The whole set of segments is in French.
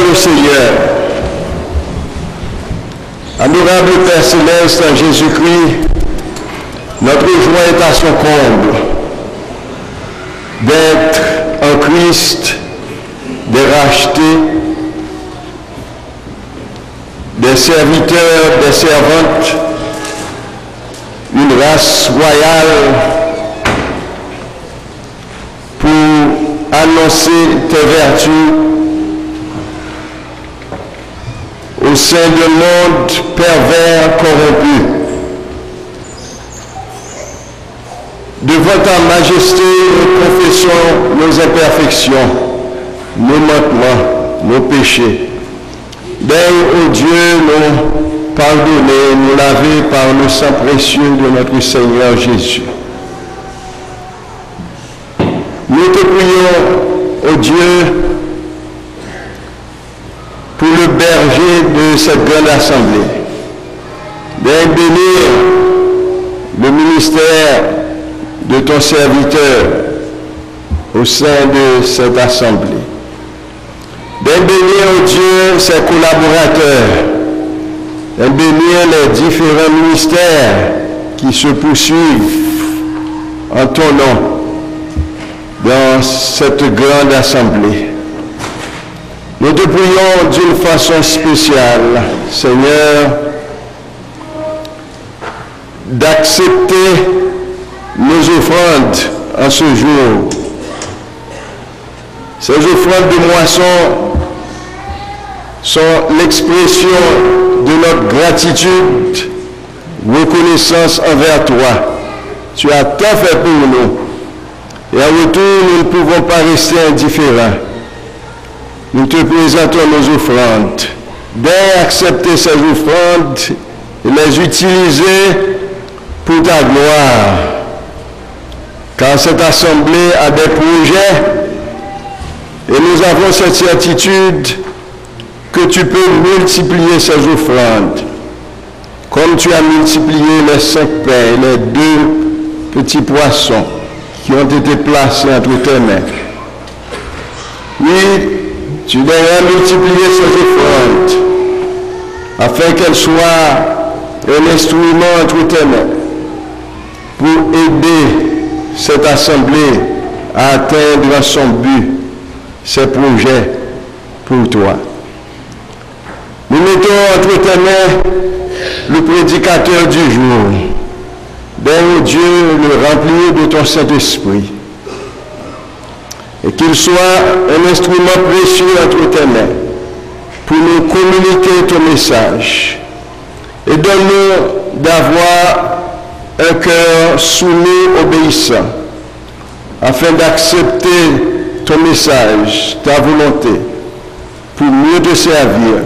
le Seigneur. Adorable Père Céleste, en Jésus-Christ, notre joie est à son comble d'être en Christ, des rachetés, des serviteurs, des servantes, une race royale pour annoncer tes vertus au sein d'un monde pervers, corrompu. Devant ta majesté, nous confessons nos imperfections, nos manquements, nos péchés. Daigne, ô Dieu, nous pardonner, nous laver par le sang précieux de notre Seigneur Jésus. Nous te prions, ô Dieu, pour le berger de cette grande assemblée, daigne bénir le ministère de ton serviteur au sein de cette assemblée. Daigne bénir, ô Dieu, ses collaborateurs, daigne bénir les différents ministères qui se poursuivent en ton nom dans cette grande assemblée. Nous te prions d'une façon spéciale, Seigneur, d'accepter nos offrandes en ce jour. Ces offrandes de moisson sont l'expression de notre gratitude, reconnaissance envers toi. Tu as tant fait pour nous. Et en retour, nous ne pouvons pas rester indifférents. Nous te présentons nos offrandes. Daigne accepter ces offrandes et les utiliser pour ta gloire. Car cette assemblée a des projets et nous avons cette certitude que tu peux multiplier ces offrandes. Comme tu as multiplié les 5 pains et les 2 petits poissons qui ont été placés entre tes mains. Oui, tu devrais multiplier ces offrandes afin qu'elles soient un instrument entre tes mains pour aider cette assemblée à atteindre son but, ses projets pour toi. Nous mettons entre tes mains le prédicateur du jour. Daigne, Dieu, le remplir de ton Saint-Esprit. Et qu'il soit un instrument précieux entre tes mains pour nous communiquer ton message. Et donne-nous d'avoir un cœur soumis, obéissant, afin d'accepter ton message, ta volonté, pour mieux te servir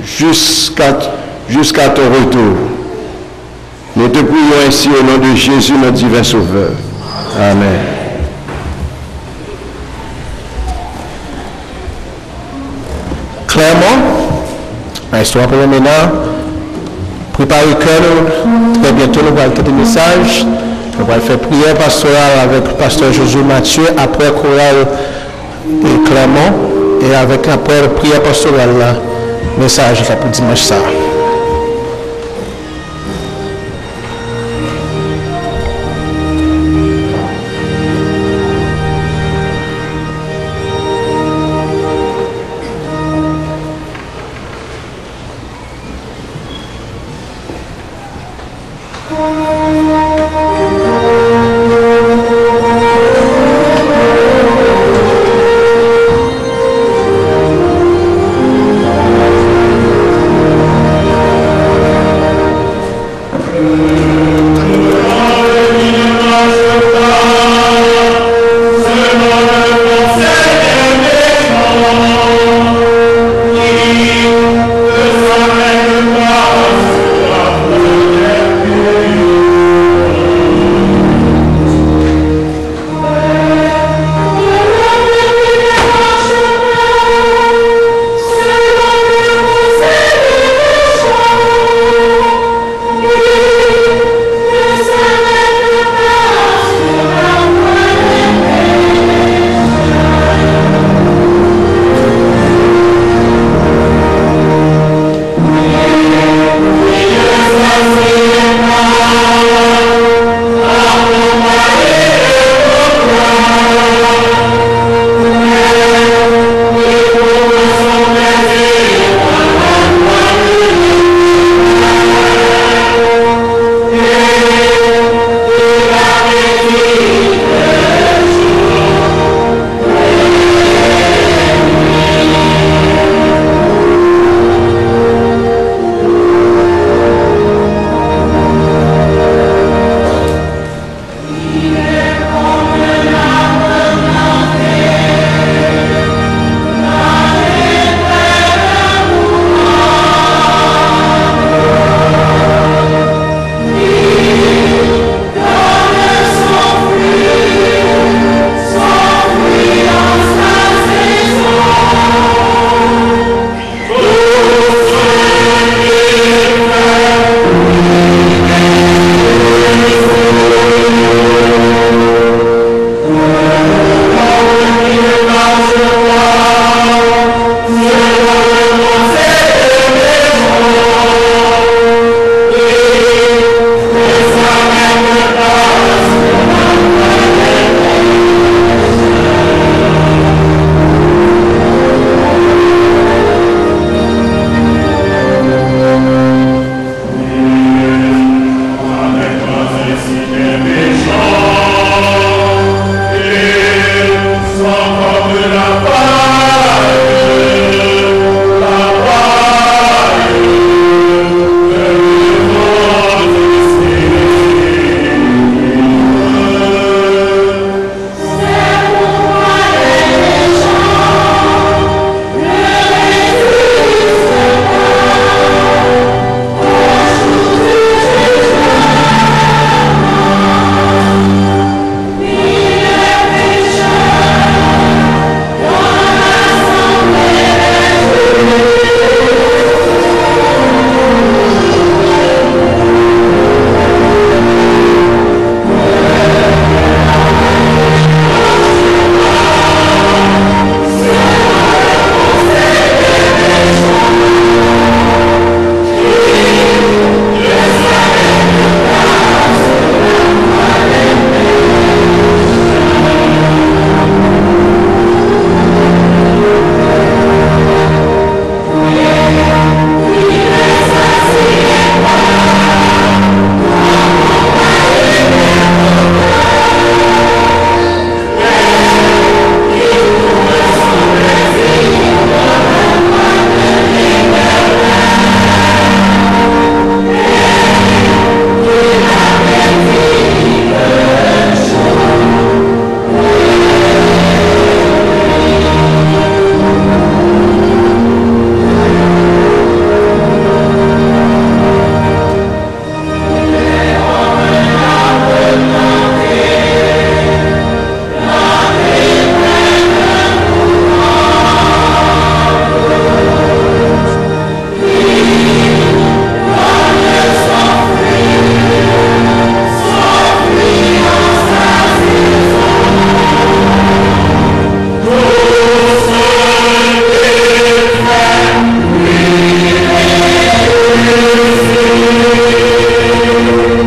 jusqu'à ton retour. Nous te prions ainsi au nom de Jésus, notre divin Sauveur. Amen. Clairement, l'histoire pour le maintenant, préparez le cœur, très bientôt nous allons écouter des messages. Nous allons faire prière pastorale avec le pasteur Josué Mathieu, après chorale et Clermont, et avec après la prière pastorale, message pour dimanche ça. Amen.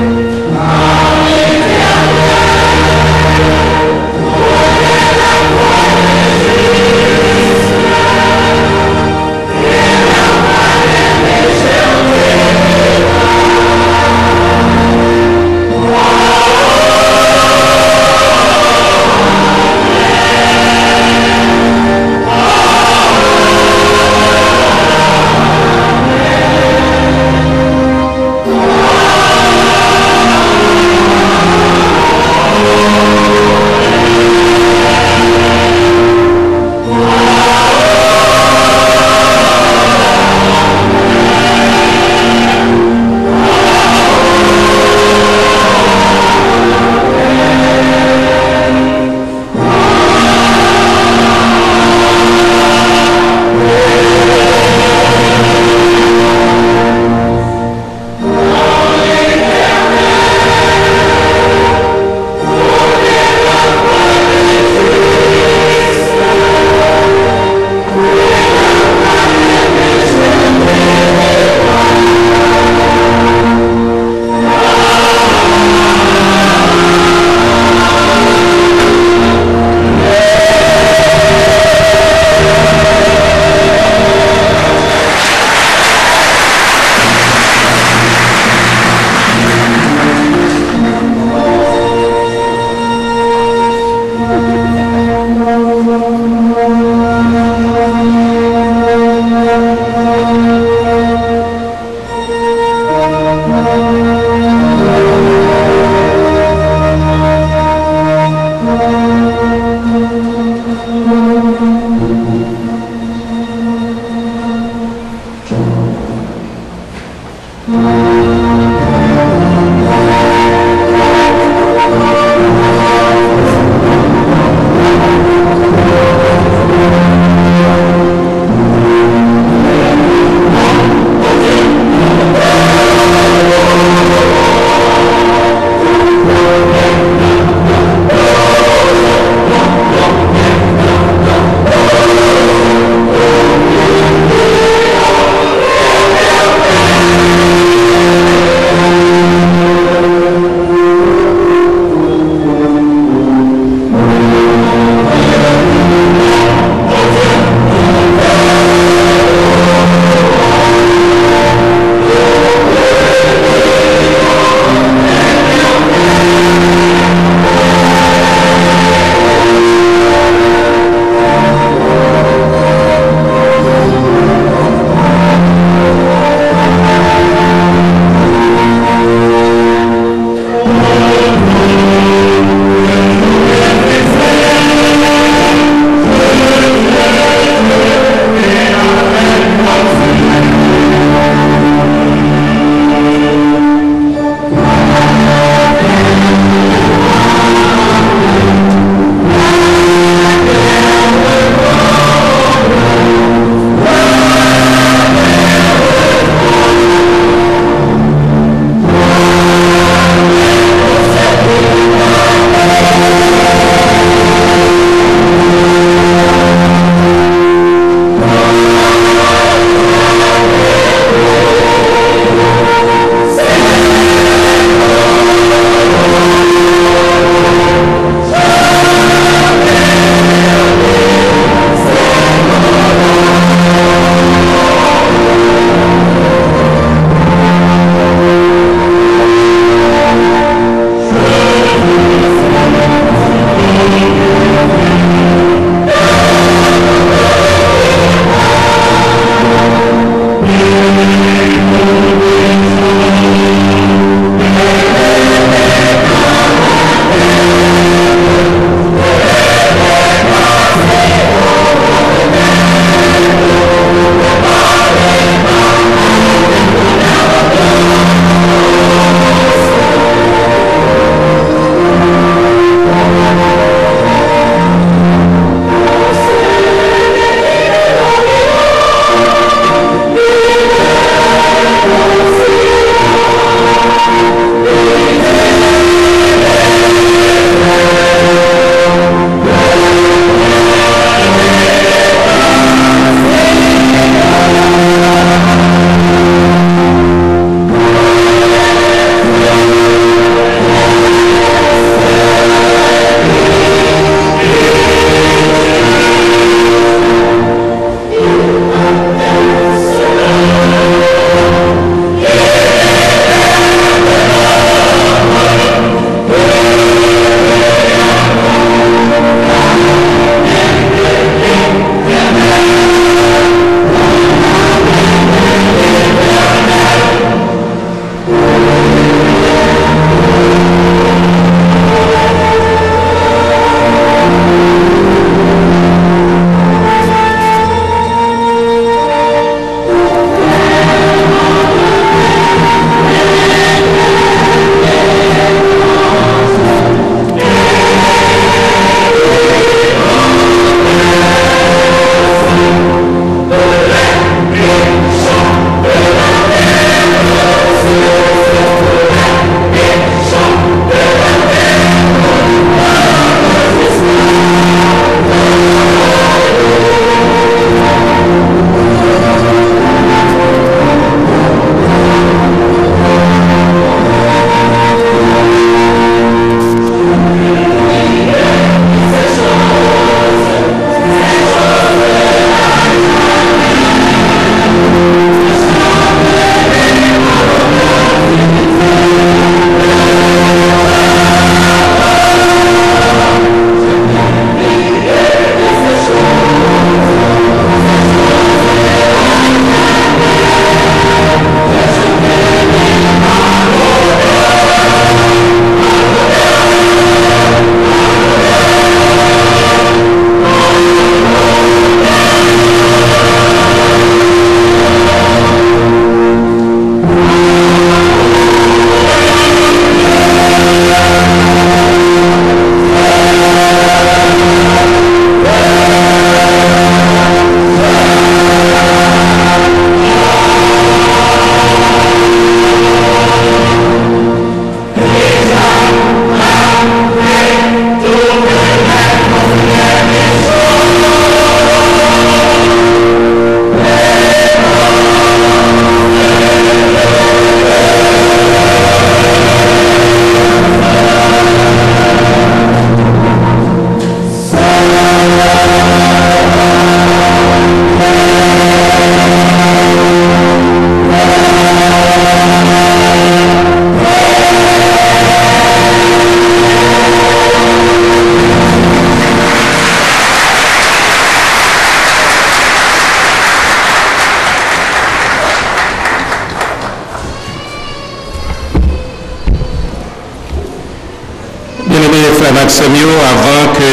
Maximio, avant que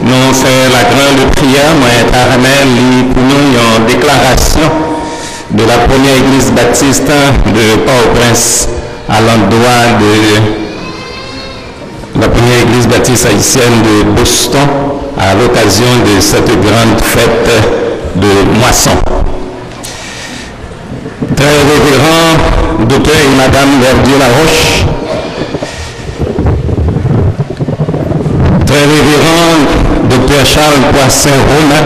nous fassions la grande prière, moi, Taramel, pour nous, une déclaration de la première église baptiste de Port-au-Prince à l'endroit de la première église baptiste haïtienne de Boston à l'occasion de cette grande fête de moisson. Très révérend docteur et madame Verdier-Laroche, très révérend docteur Charles Poisson-Rona,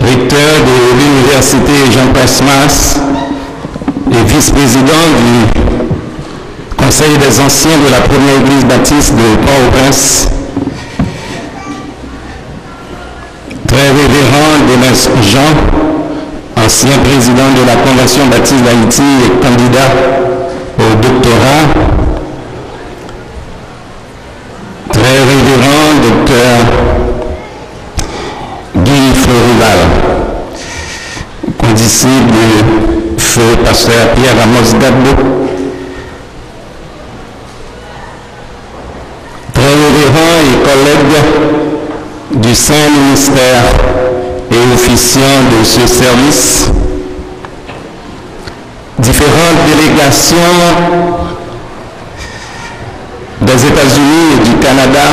recteur de l'université Jean-Pasmas et vice-président du Conseil des anciens de la première église baptiste de Port-au-Prince, très révérend Denis Jean, ancien président de la Convention baptiste d'Haïti et candidat au doctorat, très révérend docteur Guy Florival, condisciple de feu pasteur Pierre Amos Gadbo, très révérend et collègue du Saint-Ministère et officiant de ce service, différentes délégations des États-Unis et du Canada,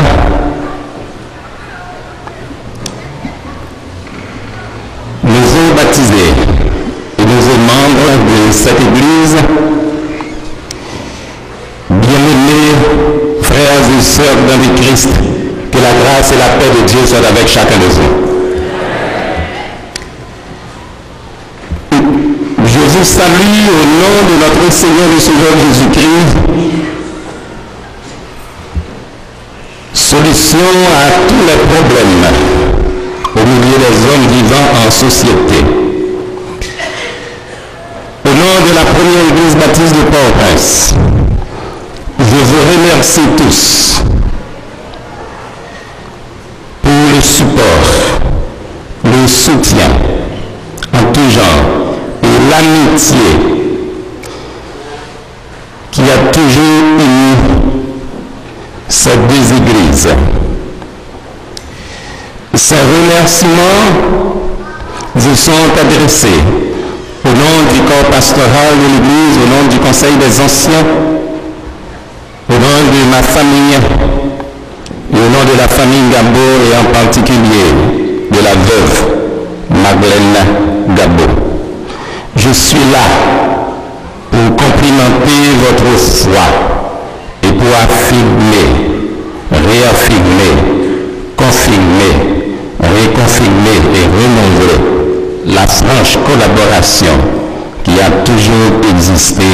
nouveaux baptisés et nouveaux membres de cette Église, bien-aimés frères et sœurs dans le Christ, que la grâce et la paix de Dieu soient avec chacun de vous. Je vous salue au nom de notre Seigneur et Sauveur Jésus-Christ, solution à tous les problèmes au milieu des hommes vivant en société. Au nom de la première église baptiste de Port-au-Prince, je vous remercie tous pour le support, le soutien en tout genre et l'amitié qui a toujours uni ces deux églises. Ces remerciements vous sont adressés au nom du corps pastoral de l'Église, au nom du Conseil des anciens, au nom de ma famille et au nom de la famille Gabo et en particulier de la veuve Madeleine Gabo. Je suis là pour complimenter votre foi et pour affirmer, réaffirmer, confirmer, réconfirmer et renouveler la franche collaboration qui a toujours existé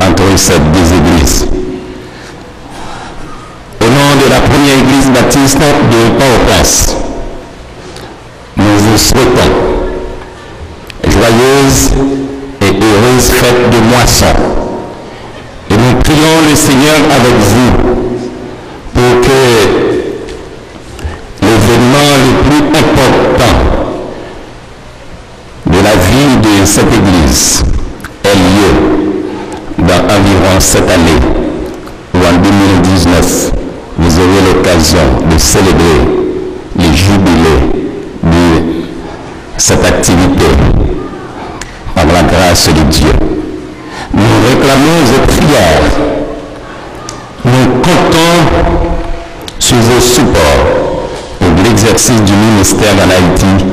entre ces deux églises. Au nom de la première église baptiste de Port-au-Prince, nous vous souhaitons joyeuse et heureuse fête de moisson. Et nous prions le Seigneur avec vous pour que l'événement le plus important de la vie de cette Église ait lieu dans environ cette année ou en 2019. Vous aurez l'occasion de célébrer les jubilés de cette activité par la grâce de Dieu. Nous réclamons vos prières. Nous comptons sur vos supports pour l'exercice du ministère en Haïti,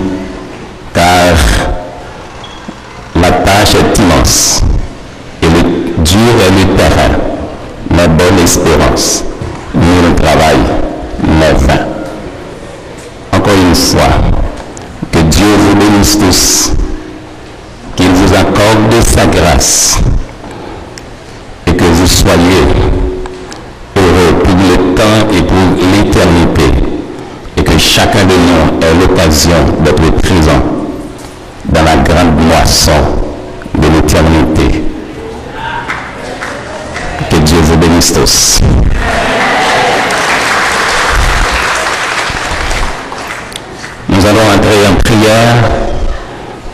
car la tâche est immense et le dur est le terrain, mais bonne espérance. Nous le travail n'est vain. Encore une fois, que Dieu vous bénisse tous, qu'il vous accorde sa grâce et que vous soyez heureux pour le temps et pour l'éternité et que chacun de nous ait l'occasion d'être présent dans la grande moisson de l'éternité. Que Dieu vous bénisse tous. Nous allons entrer en prière,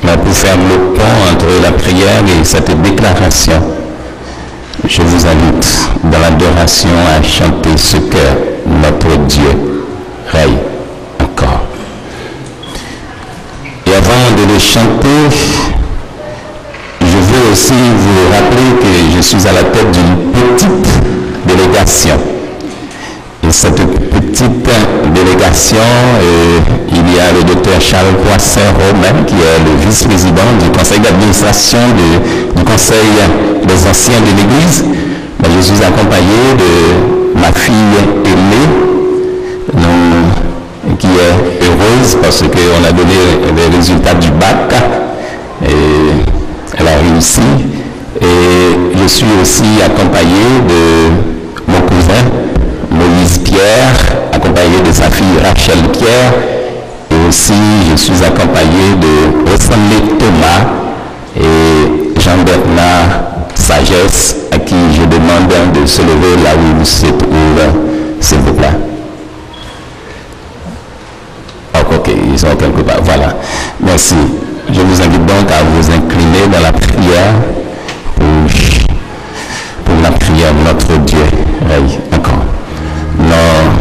mais pour faire le pont entre la prière et cette déclaration, je vous invite dans la adoration à chanter ce cœur. Notre Dieu règne encore. Et avant de le chanter, je veux aussi vous rappeler que je suis à la tête d'une petite délégation. Et cette petite délégation, il y a le docteur Charles Poisson-Romain, qui est le vice-président du conseil d'administration du conseil des anciens de l'Église. Je suis accompagné de ma fille aînée, qui est heureuse parce qu'on a donné les résultats du bac et elle a réussi. Et je suis aussi accompagné de mon cousin Moïse Pierre, accompagné de sa fille Rachel Pierre, et aussi je suis accompagné de Rosanne Thomas et Jean-Bernard Sagesse, à qui je demande de se lever là où il se trouve, s'il vous plaît. Ok, ils sont quelque part. Voilà. Merci. Je vous invite donc à vous incliner dans la prière pour la prière de notre Dieu. Oui, encore. Non.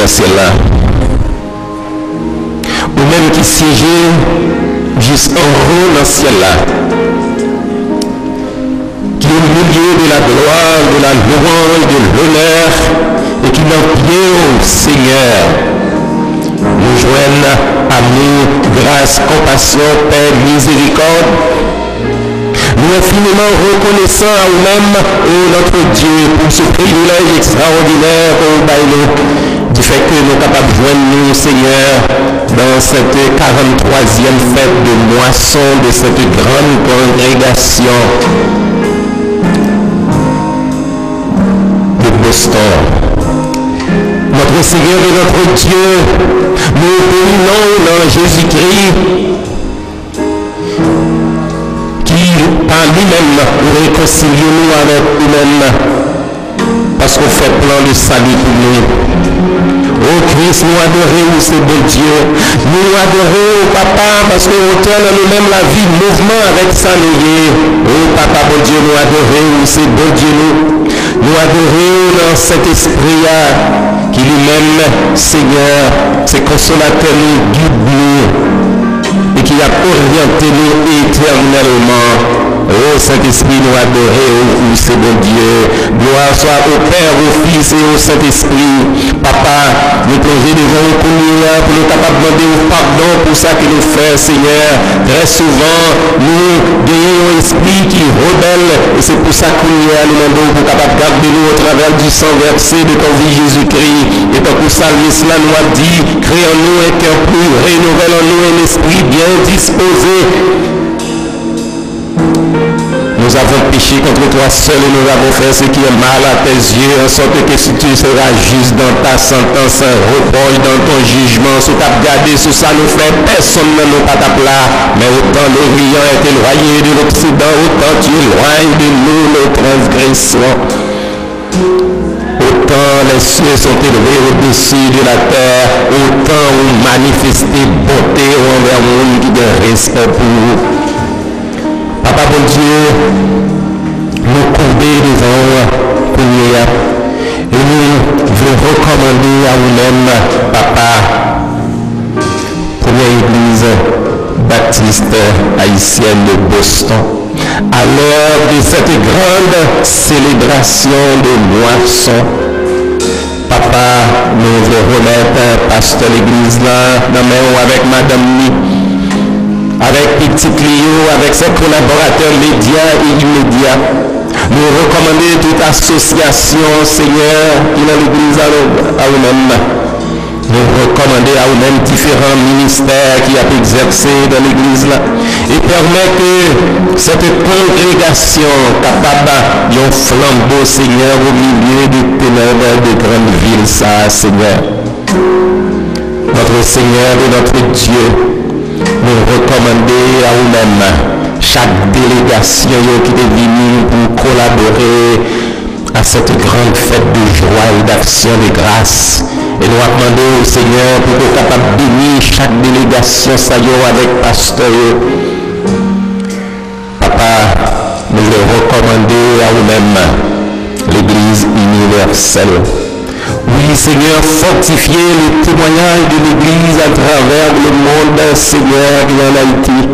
Ciel-là, ou même qui siégeait jusqu'en haut dans le ciel-là, qui est au milieu de la gloire, de la louange, de l'honneur, et qui n'en pied au Seigneur, nous joignent amour, grâce, compassion, paix, miséricorde. Nous infiniment reconnaissants à nous-mêmes, notre Dieu, pour ce privilège extraordinaire au bail du fait que nous sommes capables de joindre nous, Seigneur, dans cette 43e fête de moisson de cette grande congrégation de Boston. Notre Seigneur et notre Dieu, nous bénissons dans Jésus-Christ, qui par lui-même réconcilie nous avec nous-mêmes, parce qu'on fait plan de salut pour nous. Oh Christ, nous adorons, c'est bon Dieu. Nous adorons, Papa, parce qu'on tient en nous-mêmes la vie, mouvement avec ça, nous. Oh Papa, bon Dieu, nous adorons, c'est bon Dieu, nous adorons dans cet esprit-là, qui lui-même, Seigneur, c'est consolateur, nous guide nous, et qui a orienté nous éternellement. Oh Saint-Esprit, nous adorons, c'est bon Dieu. Gloire soit au Père, au Fils et au Saint-Esprit. Papa, nous plongeons devant nous pour nous capables de demander pardon pour ça que nous faisons, Seigneur. Très souvent, nous gagnons un esprit qui rebelle, et c'est pour ça que nous demandons pour capable de garder nous au travers du sang versé de ton vie Jésus-Christ. Et tant que ça, cela nous a dit, crée en nous un cœur plus, rénouvelle en nous un esprit bien disposé. Nous avons péché contre toi seul et nous avons fait ce qui est mal à tes yeux, en sorte que si tu seras juste dans ta sentence, un reproche dans ton jugement, sous ta gardé, sous ça nous fait personne ne nous pas ta plat, mais autant l'Orient est éloigné de l'Occident, autant tu éloignes de nous nos transgressions. Autant les cieux sont élevés au-dessus de la terre, autant on manifeste bonté envers le monde qui de respect pour vous. Papa bon Dieu, nous courber devant prière. Et nous voulons recommander à vous-même, Papa, première église baptiste haïtienne de Boston, à l'heure de cette grande célébration de moisson. Papa, nous voulons remettre pasteur l'église là, avec Madame Ni, avec Petit Clio, avec ses collaborateurs médias et immédiats. Nous recommandons toute association, Seigneur, qui est dans l'église à vous-même. Nous recommandons à vous-même différents ministères qui ont exercé dans l'église là. Et permet que cette congrégation capable d'un flambeau, Seigneur, au milieu des ténèbres de grandes villes, ça, Seigneur. Notre Seigneur et notre Dieu, nous recommandons à vous-même chaque délégation qui est venue pour collaborer à cette grande fête de joie et d'action de grâce. Et nous demandons au Seigneur pour être capable de bénir chaque délégation avec pasteur. Papa, nous le recommandons à vous-même, l'Église universelle. Oui, Seigneur, fortifiez le témoignage de l'Église à travers le monde, Seigneur, et en Haïti.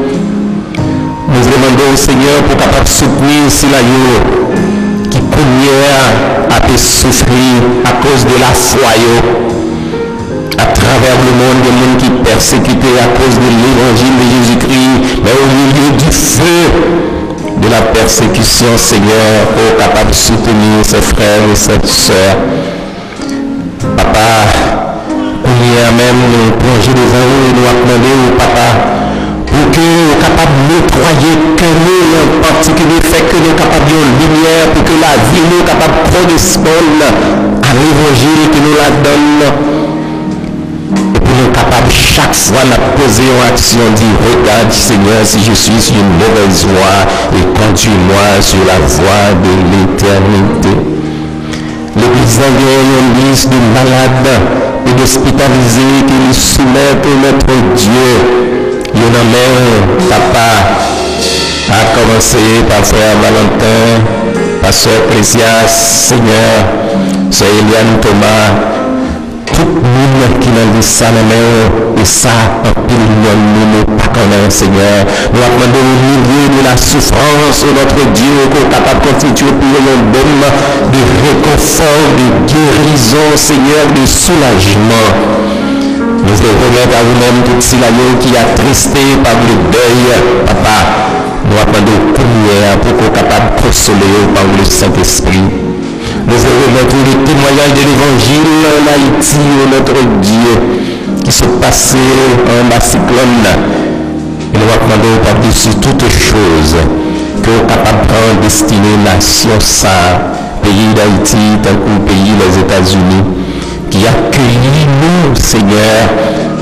Nous demandons au Seigneur pour capable soutenir Silayo, qui première a pu souffrir à cause de la foi. À travers le monde, des gens qui persécutés à cause de l'évangile de Jésus-Christ, mais au milieu du feu de la persécution, Seigneur, pour capable de soutenir ses frères et ses sœurs. Papa, on y a même plongé devant vous et nous a demandé au Papa pour que nous soyons capables de nettoyer que nous en particulier, fait que nous soyons capables de lumière pour que la vie nous soit capable de correspondre à l'évangile que nous la donne. Et pour nous capables chaque fois de poser une action, dire regarde Seigneur si je suis sur une mauvaise voie et conduis-moi sur la voie de l'éternité. L'Église a une liste de malades et d'hospitalisés qui nous soumettent à notre Dieu. Il y en a même, Papa, a commencé par Frère Valentin, Pasteur Ecclésias, Seigneur, Sœur Eliane Thomas, tout le monde qui n'a dit ça, et ça, en pile, nous pas connaissons, Seigneur. Nous demandons au milieu de la souffrance, notre Dieu, qu'on est capable de constituer pour un baume de réconfort, de guérison, Seigneur, de soulagement. Nous devons remettre à vous-même tout Silayo qui a tristé par le deuil, Papa. Nous demandons prière pour qu'on soit capable de consoler par le Saint-Esprit. Nous devons remettre le témoignage de l'Évangile en Haïti, notre Dieu, qui se passait en Bacyclone. Et nous demandons par-dessus toutes choses que nous sommes capables de prendre destiné nation ça, pays d'Haïti, tel que le pays des États-Unis, qui accueillit nous, Seigneur.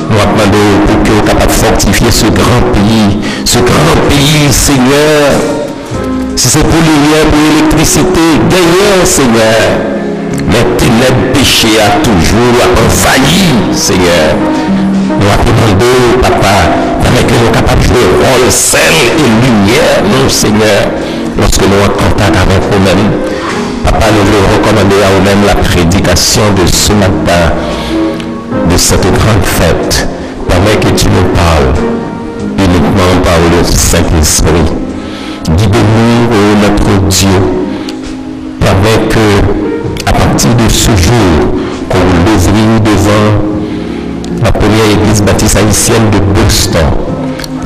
Nous demandons pour que nous soyons capables de fortifier ce grand pays, Seigneur. Si c'est pour lumière, pour l'électricité, gagnons, Seigneur. Mais ténèbres péché a toujours envahi, Seigneur. Nous demandons, Papa, avec que nous sommes capables de jouer le rôle sel et lumière, non, Seigneur, lorsque nous sommes en contact avec nous-mêmes. Papa, nous voulons recommander à vous-même la prédication de ce matin, de cette grande fête. Permets que tu nous parles uniquement par le Saint-Esprit. Guide-nous, oh notre Dieu. Permets que, à partir de ce jour, qu'on l'ouvre devant la première église baptiste haïtienne de Boston,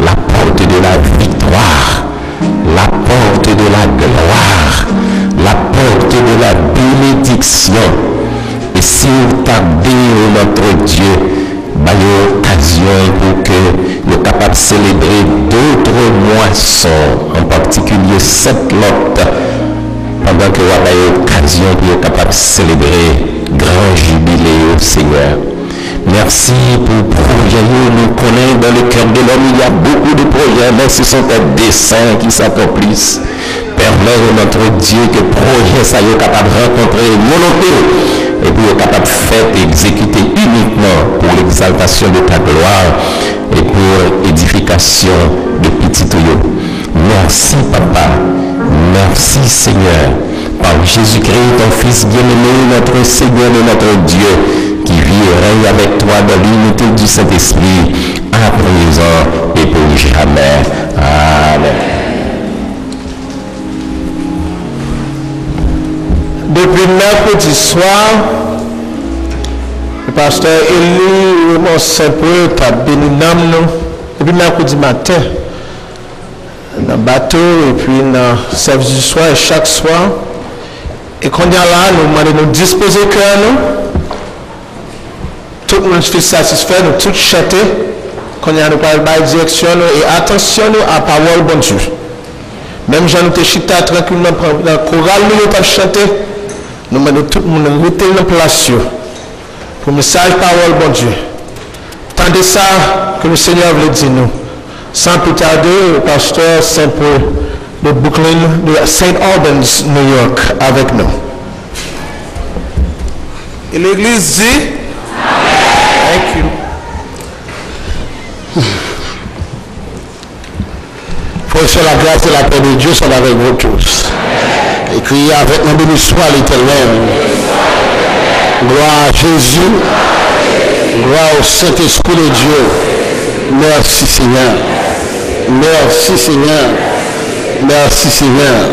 la porte de la victoire, la porte de la gloire, la porte de la bénédiction. Et si vous tardez, notre Dieu, bah, il y a occasion pour que nous soyons capables de célébrer d'autres moissons, en particulier cette lotte, pendant que nous avons occasion pour être capables de célébrer grand jubilé au Seigneur. Merci pour le projet. Nous connaissons dans le cœur de l'homme, il y a beaucoup de projets, mais ce sont des desseins qui s'accomplissent. Permets notre Dieu que le projet soit capable de rencontrer volonté et pour être capable de faire et exécuter uniquement pour l'exaltation de ta gloire et pour l'édification de petits tuyaux. Merci Papa, merci Seigneur, par Jésus-Christ, ton Fils bien-aimé, notre Seigneur et notre Dieu, qui vit et règne avec toi dans l'unité du Saint-Esprit, à présent et pour jamais. Amen. Depuis mercredi soir, le pasteur Élie Raymond Saint-Paul a béni nous depuis mercredi matin dans le bateau et puis dans le service du soir et chaque soir. Et quand on est là, nous demandons de disposer le cœur, tout le monde fait satisfait, nous tous chanter, quand on est dans la direction et attention à la parole de Dieu. Même si nous chita tranquillement dans le choral, nous pas chanter, nous demandons tout le monde de rester dans la place pour le message parole de Dieu. Tendez ça que le Seigneur veut dire nous. Sans plus tarder, le pasteur Saint-Paul de Brooklyn, de St. Albans, New York, avec nous. Et l'église dit Amen. Thank you. Pour que la grâce et la paix de Dieu soient avec vous tous. Et criez avec nous, béni soit l'Éternel. Gloire à Jésus. Gloire au Saint-Esprit de Dieu. Merci Seigneur. Merci Seigneur. Merci Seigneur.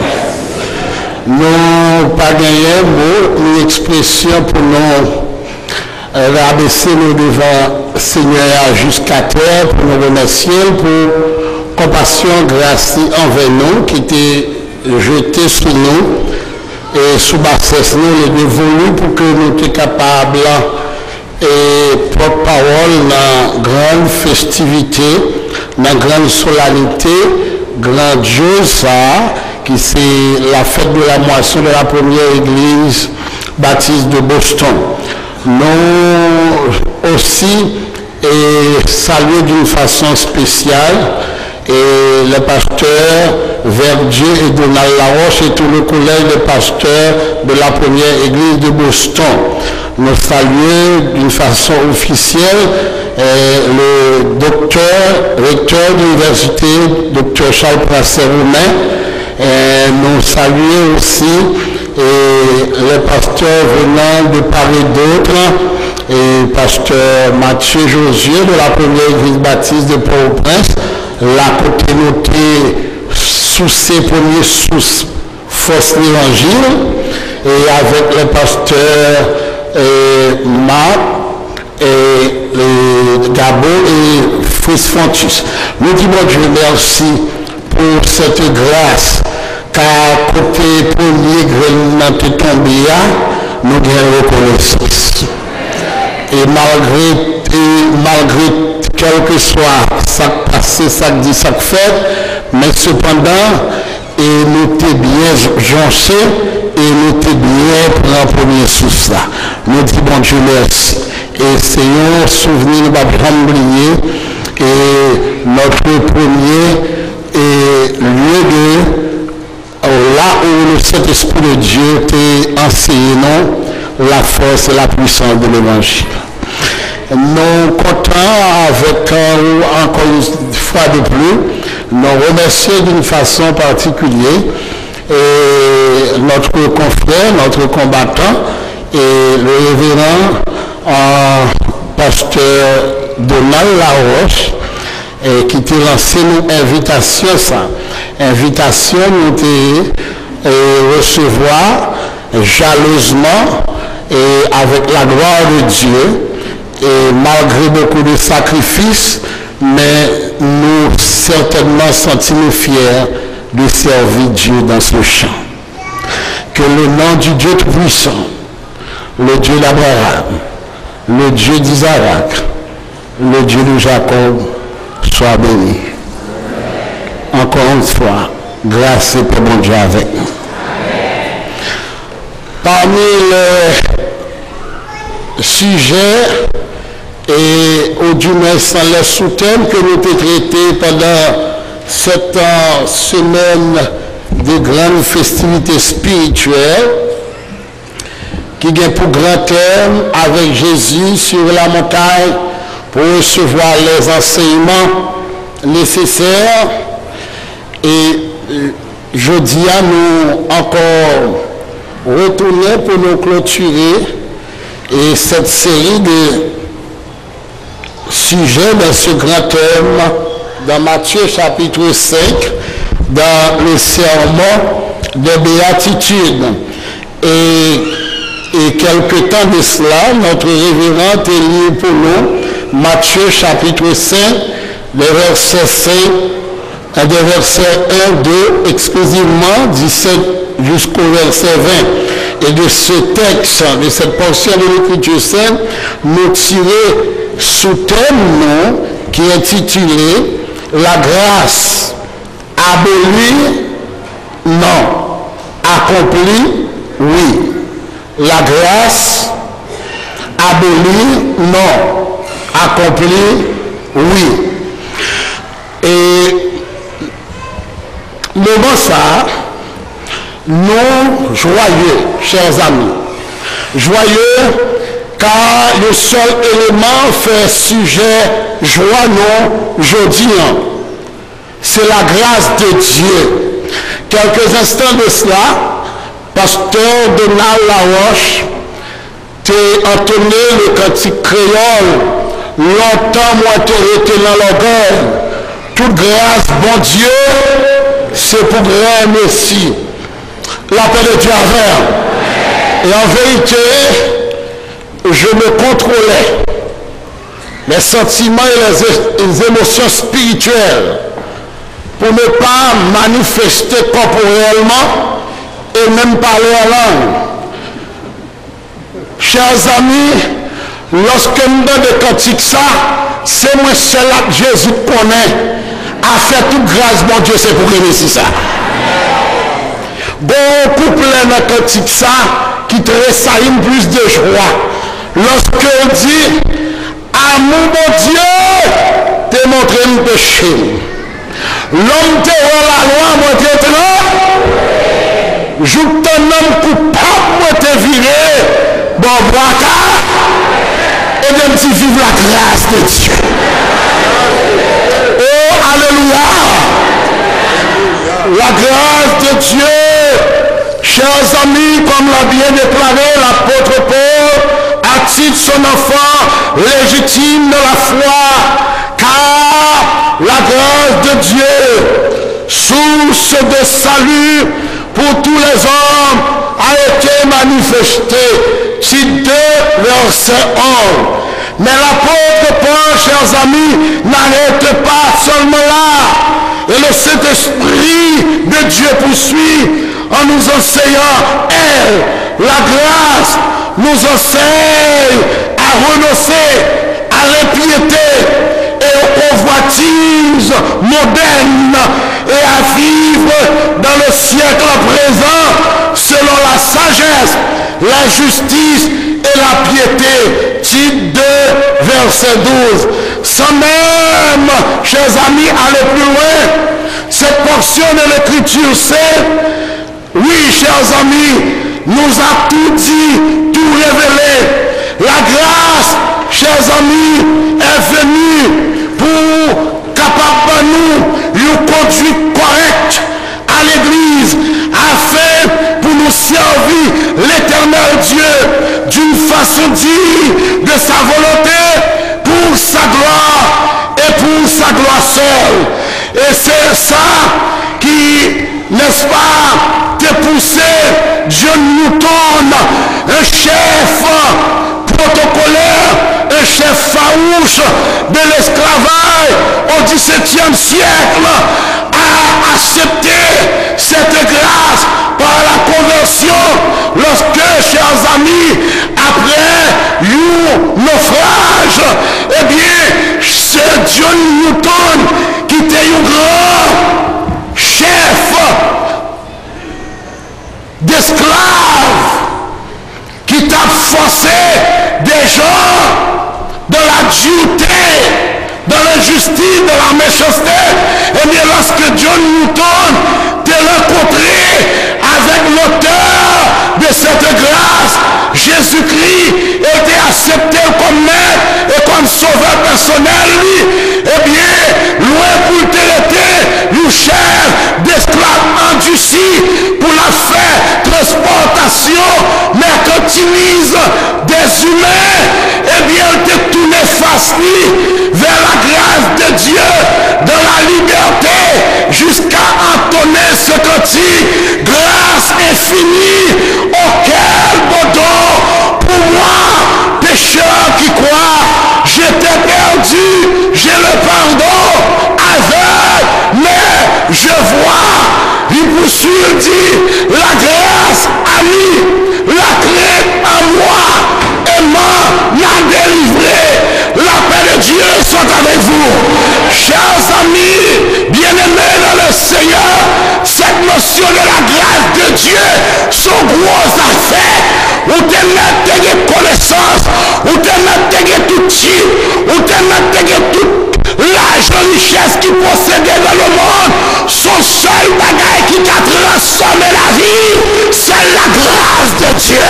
Nous pas gagné mot, une expression pour nous rabaisser nous devant Seigneur jusqu'à terre pour nous remercier pour compassion, grâce envers nous qui était jetée sur nous et sous bassesse nous les dévolus pour que nous soyons capables et porte-parole dans grande festivité, dans grande solennité, grandiose qui c'est la fête de la moisson de la première église baptiste de Boston. Nous aussi saluer d'une façon spéciale et le pasteur Verdier et Donald Laroche et tout le collège de pasteurs de la première église de Boston. Nous saluons d'une façon officielle le recteur de l'université, Dr Charles Prasser-Roumain. Nous saluons aussi les pasteurs venant de part et d'autre, et pasteur Mathieu Josier de la première église baptiste de Port-au-Prince, la communauté sous ses premiers sous force l'évangile, et avec le pasteur Marc et Gabo et Fils Fontus. Nous disons Dieu merci pour cette grâce, car côté premier grain de tombé, nous avons reconnaissance. Et malgré quel que soit ça passé, ça dit, ça fait, mais cependant, et nous t'es bien jonché, et nous t'es bien pour la première source là. Nous disons bon Dieu merci. Et Seigneur, souvenir, nous ne pouvons pas oublier, et notre premier lieu de là où le Saint-Esprit de Dieu t'a enseigné la force et la puissance de l'évangile. Nous comptons avec encore une fois de plus, nous remercions d'une façon particulière et notre confrère, notre combattant et le révérend pasteur Donald Laroche qui t'a lancé une invitation, invitation nous recevoir jalousement et avec la gloire de Dieu. Et malgré beaucoup de sacrifices, mais nous certainement sentons fiers de servir Dieu dans ce champ. Que le nom du Dieu Tout-Puissant, le Dieu d'Abraham, le Dieu d'Isaac, le Dieu de Jacob, soit béni. Encore une fois, grâce et pour bon Dieu avec nous. Parmi les sujets et au du moins sans les sous-thèmes que nous avons traités pendant cette semaine de grandes festivités spirituelles qui vient pour grand terme avec Jésus sur la montagne pour recevoir les enseignements nécessaires. Et je dis à nous encore retourner pour nous clôturer et cette série de sujets dans ce grand thème dans Matthieu chapitre 5, dans le sermon de béatitude. Et quelque temps de cela, notre révérend est lu pour nous Matthieu chapitre 5, des versets 1, 2, exclusivement 17 jusqu'au verset 20. Et de ce texte, de cette portion de l'Écriture sainte, nous tirer sous thème qui est intitulé La grâce abolie, non. Accomplie, oui. La grâce abolie, non. Accomplie, oui. Et moment ça, nous joyeux, chers amis. Joyeux car le seul élément fait sujet joie non jeudi. C'est la grâce de Dieu. Quelques instants de cela, pasteur Donald Laroche t'a entonné le cantique créole. Longtemps moi t'ai été dans l'orgueil. Toute grâce, bon Dieu, c'est pour grand merci. La paix de Dieu avec. Et en vérité, je me contrôlais les sentiments et les émotions spirituelles pour ne pas manifester corporellement et même parler en langue. Chers amis, lorsque nous donne des cantiques ça, c'est moi seul que Jésus connaît. A fait toute grâce, mon Dieu, c'est pour réussir ça. Bon couple dans cantique ça qui tressaille plus de joie. Lorsque il dit, à mon bon Dieu, t'es montré un péché. L'homme te rend la loi, moi t'es là. Joue ton homme coupable, moi t'es viré. Bon, braquard. Et même si vive la grâce de Dieu. Oh, alléluia. La grâce de Dieu. Chers amis, comme l'a bien déclaré l'apôtre Paul, attire son enfant légitime de la foi, car la grâce de Dieu, source de salut pour tous les hommes, a été manifestée. Titre 2, verset 11. Mais l'apôtre Paul, chers amis, n'arrête pas seulement là. Et le Saint-Esprit de Dieu poursuit en nous enseignant, elle, la grâce, nous enseigne à renoncer à l'impiété et aux convoitises modernes et à vivre dans le siècle présent selon la sagesse, la justice et la piété. Titre 2, verset 12. Sans même, chers amis, aller plus loin, cette portion de l'Écriture c'est, oui, chers amis, nous a tout dit, tout révélé. La grâce, chers amis, est venue pour capable nous une conduite correcte à l'Église, afin pour nous servir l'éternel Dieu d'une façon digne de sa volonté, pour sa gloire et pour sa gloire seule. Et c'est ça qui, n'est-ce pas, te poussé John Newton, un chef protocolaire, un chef farouche de l'esclavage au XVIIe siècle, a accepté cette grâce par la conversion lorsque, chers amis, après un naufrage, eh bien, c'est John Newton qui était un grand chef d'esclaves qui t'a forcé des gens dans la dureté, dans l'injustice, dans la méchanceté. Et bien lorsque John Newton t'a rencontré avec l'auteur de cette grâce, Jésus-Christ était accepté comme maître et comme sauveur personnel, lui, eh bien, loin pour t'arrêter, le chef d'esclaves endurcis pour la faire transportation utilise des humains, eh bien, elle te tourne face vers la grâce de Dieu, de la liberté, jusqu'à entonner ce cantique, grâce infinie, auquel bon pour moi, pécheur qui croit, j'étais perdu, j'ai le pardon, aveugle, mais je vois. Il poursuit, il dit, la grâce a mis, la crainte à moi, et m'a délivré. La paix de Dieu soit avec vous. Chers amis, bien-aimés dans le Seigneur, cette notion de la grâce de Dieu, son gros affaire, où tu as connaissance, où tu as tout type, où tu as tout l'argent, richesse qui possédait dans le monde, son seul bagage qui a transformé la vie, c'est la grâce de Dieu.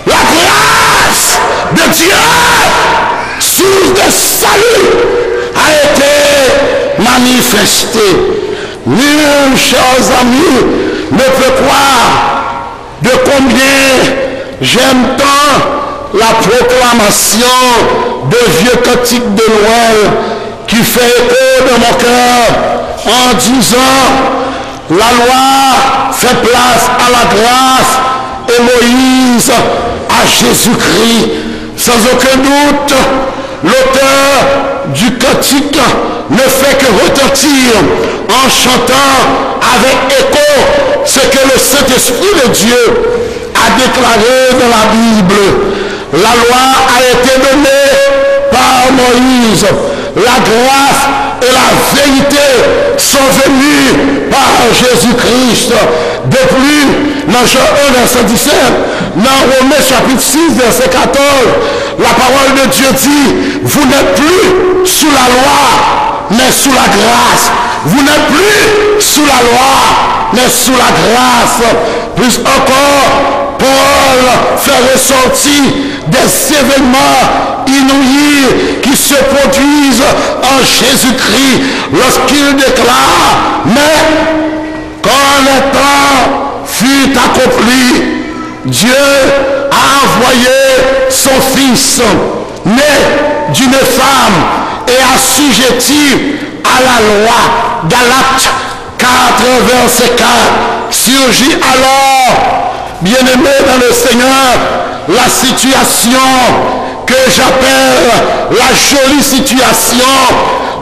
La grâce de Dieu, source de salut, a été manifestée. Nul, chers amis, ne peut croire de combien j'aime tant la proclamation de vieux cantiques de Noël qui fait écho dans mon cœur en disant la loi fait place à la grâce et Moïse à Jésus-Christ. Sans aucun doute, l'auteur du cantique ne fait que retentir en chantant avec écho ce que le Saint-Esprit de Dieu a déclaré dans la Bible. La loi a été donnée par Moïse. La grâce et la vérité sont venues par Jésus-Christ. De plus, dans Jean 1, verset 17, dans Romains chapitre 6, verset 14, la parole de Dieu dit, vous n'êtes plus sous la loi, mais sous la grâce. Vous n'êtes plus sous la loi, mais sous la grâce. Plus encore, Paul fait ressortir des événements inouïs qui se produisent en Jésus-Christ lorsqu'il déclare, mais quand le temps fut accompli, Dieu a envoyé son Fils, né d'une femme et assujetti à la loi. Galates 4, verset 4. Surgit alors, bien-aimé dans le Seigneur, la situation que j'appelle la jolie situation,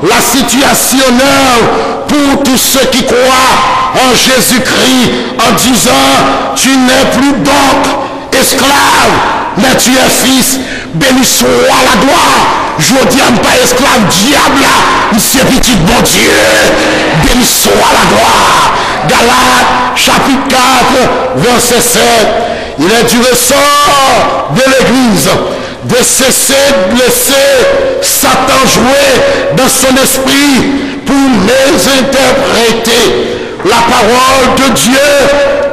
la situation neuve pour tous ceux qui croient en Jésus-Christ en disant, tu n'es plus donc esclave, mais tu es fils. Béni soit la gloire. Je dis pas esclave diable, c'est petit bon Dieu. Béni soit la gloire. Galates chapitre 4, verset 7. Il est du ressort de l'Église de cesser de laisser Satan jouer dans son esprit pour mésinterpréter la parole de Dieu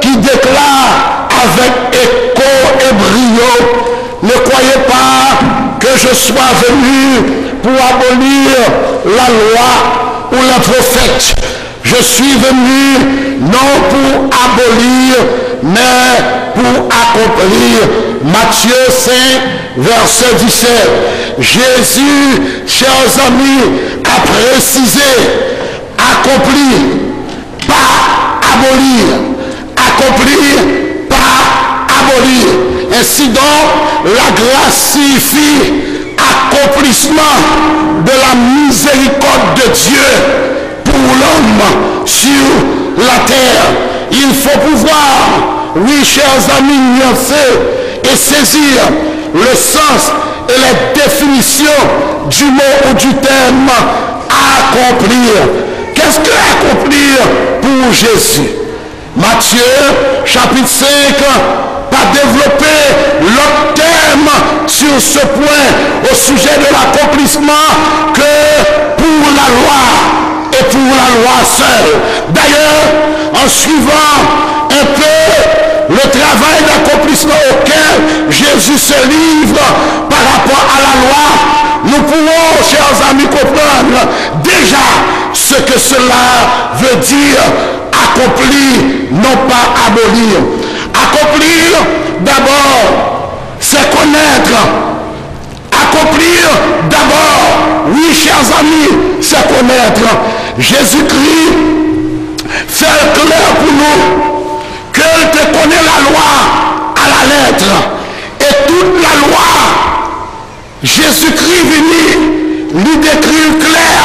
qui déclare avec écho et brio, ne croyez pas que je sois venu pour abolir la loi ou la prophète. Je suis venu non pour abolir, mais pour accomplir. Matthieu 5, verset 17. Jésus, chers amis, a précisé, accomplir, pas abolir. Accomplir, pas abolir. Ainsi donc, la grâce signifie accomplissement de la miséricorde de Dieu pour l'homme sur la terre. Il faut pouvoir, oui, chers amis, nuancer et saisir le sens et les définitions du mot ou du terme accomplir. Qu'est-ce que accomplir pour Jésus? Matthieu, chapitre 5, pas développer l'autre terme sur ce point au sujet de l'accomplissement que pour la loi et pour la loi seule. D'ailleurs, en suivant un peu le travail d'accomplissement auquel Jésus se livre par rapport à la loi, nous pouvons, chers amis, comprendre déjà ce que cela veut dire accomplir, non pas abolir. Accomplir d'abord, c'est connaître. Accomplir d'abord, oui, chers amis, c'est connaître. Jésus-Christ fait clair pour nous qu'il te connaît la loi à la lettre. Et toute la loi, Jésus-Christ venu lui décrire clair.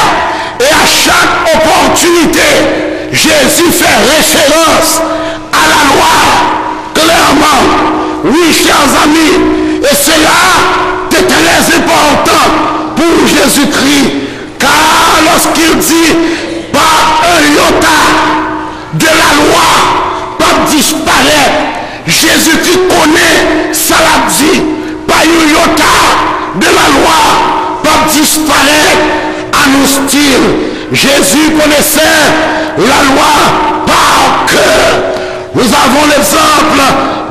Et à chaque opportunité, Jésus fait référence à la loi clairement. Oui, chers amis, et cela est très important pour Jésus-Christ, car lorsqu'il dit par un iota de la loi, pas disparaître, Jésus-Christ connaît, ça l'a dit, par un iota de la loi, pas disparaître, à nos styles. Jésus connaissait la loi par cœur. Nous avons l'exemple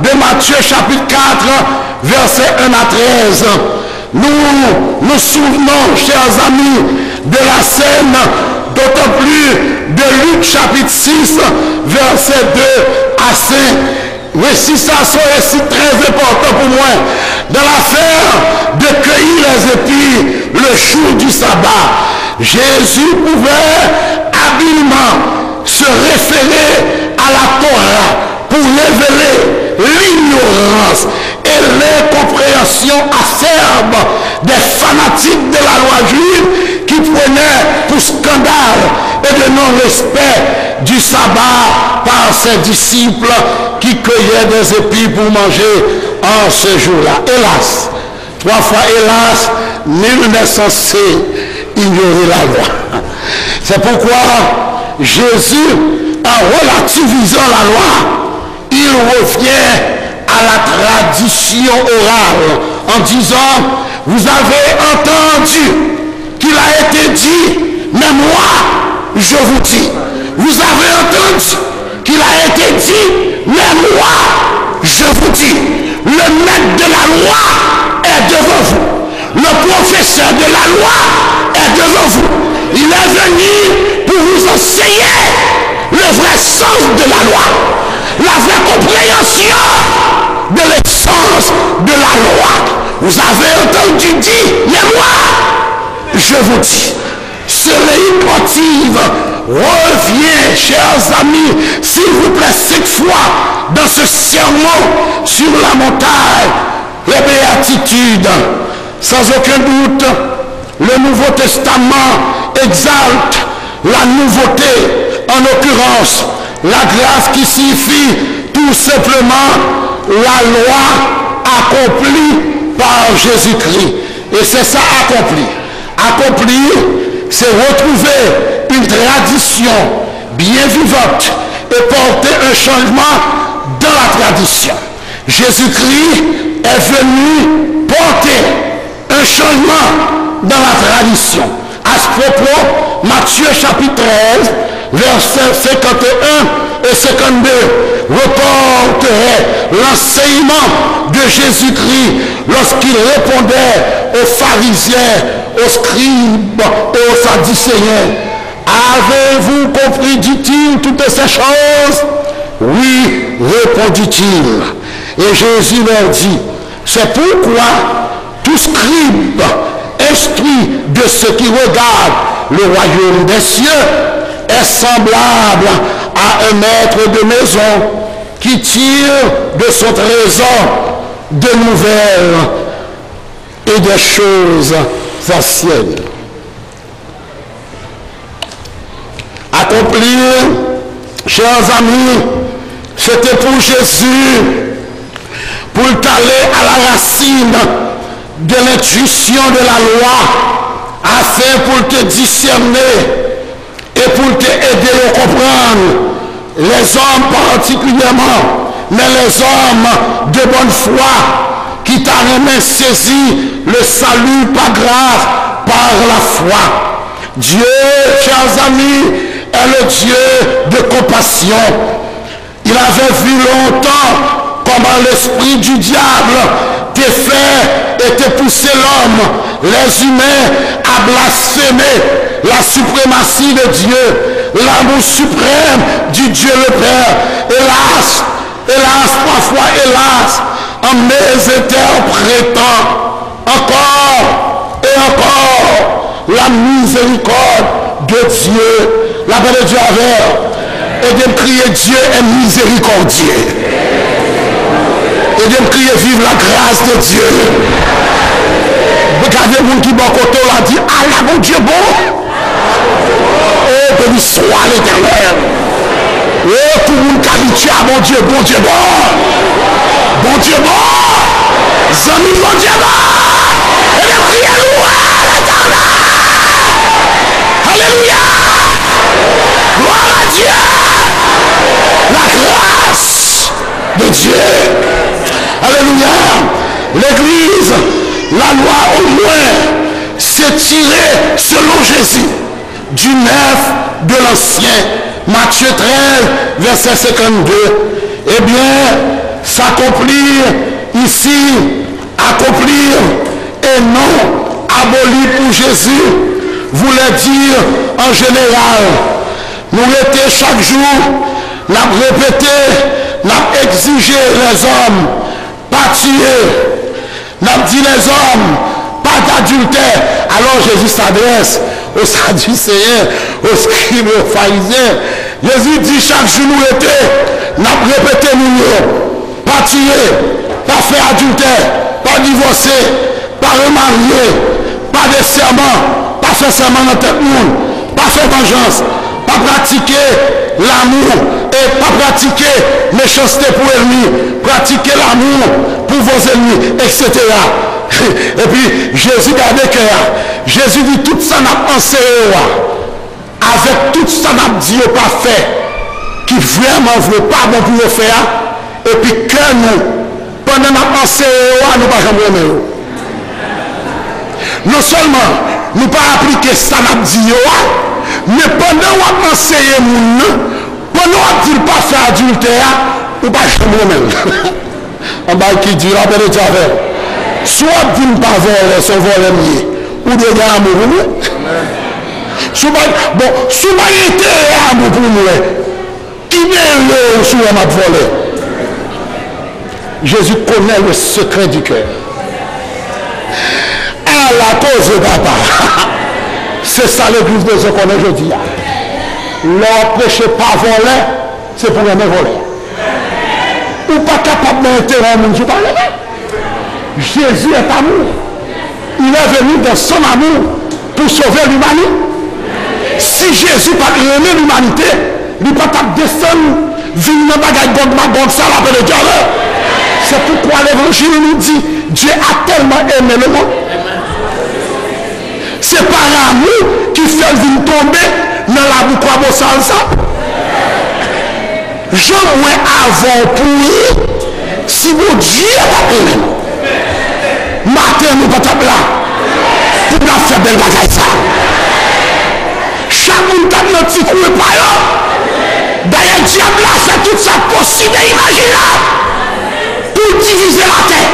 de Matthieu chapitre 4, versets 1 à 13. Nous nous souvenons, chers amis, de la scène, d'autant plus de Luc chapitre 6, versets 2 à 5. Récit ça, c'est un récit très important pour moi. Dans l'affaire de cueillir les épis le jour du sabbat, Jésus pouvait habilement se référer à la Torah pour révéler l'ignorance et l'incompréhension acerbe des fanatiques de la loi juive qui prenaient pour scandale et de non-respect du sabbat par ses disciples qui cueillaient des épis pour manger en ce jour-là. Hélas, 3 fois hélas, nul n'est censé ignorer la loi. C'est pourquoi Jésus, en relativisant la loi, il revient à la tradition orale en disant, vous avez entendu qu'il a été dit, mais moi, je vous dis. Vous avez entendu qu'il a été dit, mais moi, je vous dis. Le maître de la loi est devant vous. Le professeur de la loi est devant vous. Il est venu pour vous enseigner le vrai sens de la loi, la vraie compréhension de l'essence de la loi. Vous avez entendu dire, mais moi, je vous dis, ce leitmotiv revient, chers amis, s'il vous plaît, 7 fois dans ce sermon sur la montagne, les béatitudes. Sans aucun doute, le Nouveau Testament exalte la nouveauté, en l'occurrence, la grâce qui signifie tout simplement la loi accomplie par Jésus-Christ. Et c'est ça accompli. Accomplir, c'est retrouver une tradition bien vivante et porter un changement dans la tradition. Jésus-Christ est venu porter un changement dans la tradition. À ce propos, Matthieu chapitre 13, versets 51 et 52, reporterait l'enseignement de Jésus-Christ lorsqu'il répondait aux pharisiens, aux scribes et aux sadducéens. Avez-vous compris, dit-il, toutes ces choses? Oui, répondit-il. Et Jésus leur dit, c'est pourquoi tout scribe instruit de ceux qui regardent le royaume des cieux est semblable à un maître de maison qui tire de son trésor de nouvelles et des choses anciennes. Accomplir, chers amis, c'était pour Jésus, pour aller à la racine de l'intuition de la loi, afin pour te discerner et pour t'aider à comprendre, les hommes particulièrement, mais les hommes de bonne foi, qui t'a même saisi le salut par grâce, par la foi. Dieu, chers amis, est le Dieu de compassion. Il avait vu longtemps comment l'esprit du diable défait et poussé l'homme, les humains, à blasphémer la suprématie de Dieu, l'amour suprême du Dieu le Père. Hélas, parfois, hélas, en mésinterprétant encore et encore la miséricorde de Dieu. La paix de Dieu avec. Et de me crier Dieu est miséricordieux. Et de me crier vive la grâce de Dieu. Regardez le monde qui bon côté là dit ah là mon Dieu bon. Oh béni soit l'Éternel. Oh tout le monde qui habitue à mon Dieu bon. Bon Dieu bon. Zami bon Dieu bon. Et de crier louer l'Éternel. Alléluia. Gloire à Dieu. La grâce de Dieu. Alléluia. L'église, la loi au moins, s'est tirée selon Jésus du neuf de l'ancien. Matthieu 13, verset 52. Eh bien, s'accomplir ici, accomplir et non abolir pour Jésus, voulait dire en général, nous étions chaque jour, nous répété, nous exigé les hommes, pas tuer, nous dit les hommes, pas d'adultère. Alors Jésus s'adresse aux Sadducéens, aux scribes et aux pharisiens. Jésus dit chaque jour nous étions, nous répété nous, pas tuer, pas faire adultère, pas divorcer, pas remarier, pas de serment, pas faire serment dans tête monde, pas faire vengeance, pas pratiquer l'amour et pas pratiquer méchanceté pour ennemis, pratiquer l'amour pour vos ennemis, etc. Et puis Jésus gardait cœur. Jésus dit tout ça n'a enseigné avec tout ça n'a dit pas fait qui vraiment ne veut pas bon pour le faire et puis que nous pendant n'a enseigné nous pas jamais non seulement nous pas appliquer ça n'a dit mais pendant qu'on enseigne nous pendant qu'on dit pas faire adultère ou pas jamais même en bas qui dit la paix de Dieu soit dit pas voler son voler mieux ou de gars amoureux bon souvent il était amour pour nous qui vient le sur m'a volé. Jésus connaît le secret du cœur. À la cause de papa. C'est ça l'église de ce qu'on est aujourd'hui. Leur prêcher pas voler, c'est pour aimer voler. Ou pas capable d'interrompre une chose. Jésus est amour. Il est venu dans son amour pour sauver l'humanité. Si Jésus n'a pas aimé l'humanité, il n'a pas descendu, venir dans ça, la paix de Dieu. C'est pourquoi l'évangile nous dit Dieu a tellement aimé le monde. C'est par l'amour qui fait venir tomber dans la boucle à salsa. Jean moins avant pour lui, si mon Dieu a aimé. Matin, nous ne sommes pas là. Pour la faire belle bagaille ça. Chaque monde qui a un petit coup de paillon. D'ailleurs, le diable a fait tout ça possible et imaginable pour diviser la terre.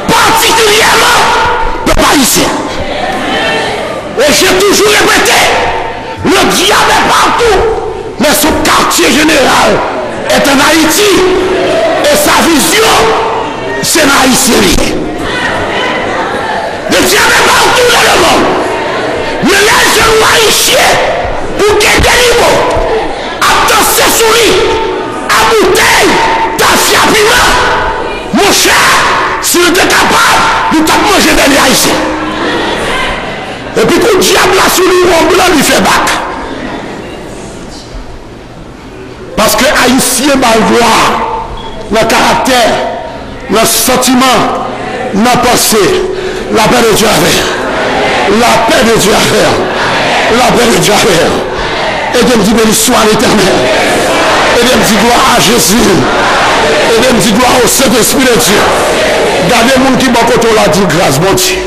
Particulièrement le Parisien. Et j'ai toujours répété, le diable est partout, mais son quartier général est en Haïti. Et sa vision, c'est en Haïti. Le diable est partout dans le monde. Mais les jeunes haïtiens, pour qu'il des niveaux, à danser sous lui, à bouteille, tasser à piment, mon cher, s'il était capable, nous t'as mangé des haïtiens. Et puis quand le diable a sous lui, on blanc, il fait bac. Parce que haïtien va voir le caractère, le sentiment, la pensée. La paix de Dieu avec. La paix de Dieu avec. La paix de Dieu avec. Et de me dire béni soit l'Éternel. Et de me dire gloire à Jésus. Et de me dire gloire au Saint-Esprit de Dieu. Gardez le monde qui m'a côté là dit grâce, mon Dieu.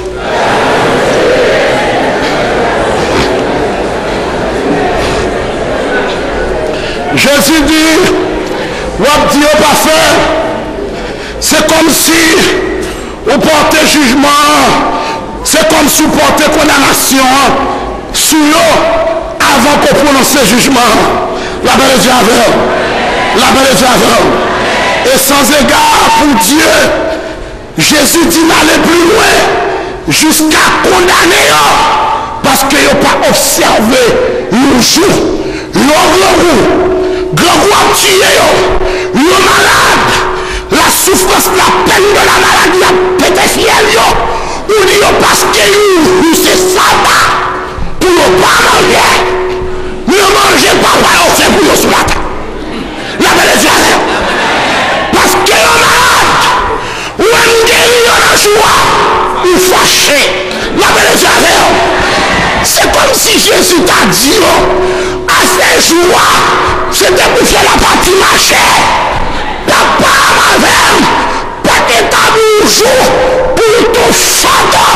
Jésus dit, what Dieu pas fait, c'est comme si vous portez jugement, c'est comme si vous portez condamnation sur eux avant qu'on prononce jugement. La paix de Dieu avec. La paix de Dieu avec vous. Et sans égard pour Dieu, Jésus dit n'allez plus loin jusqu'à condamner parce qu'il n'a pas observé le jour, grand roi tué, le malade, la souffrance, la peine de la maladie a pété fiel, ou dit parce que c'est sabbat pour ne pas manger. Ne mangez pas, c'est pour vous sur la table. La paix de Dieu avec vous. Parce que le malade, ou un guéri en joie, ou fâché, la paix de Dieu avec vous. C'est comme si Jésus t'a dit, à ces joies, c'était pour faire la partie marchée. Papa, ma mère, pas d'état bonjour pour ton chanteur,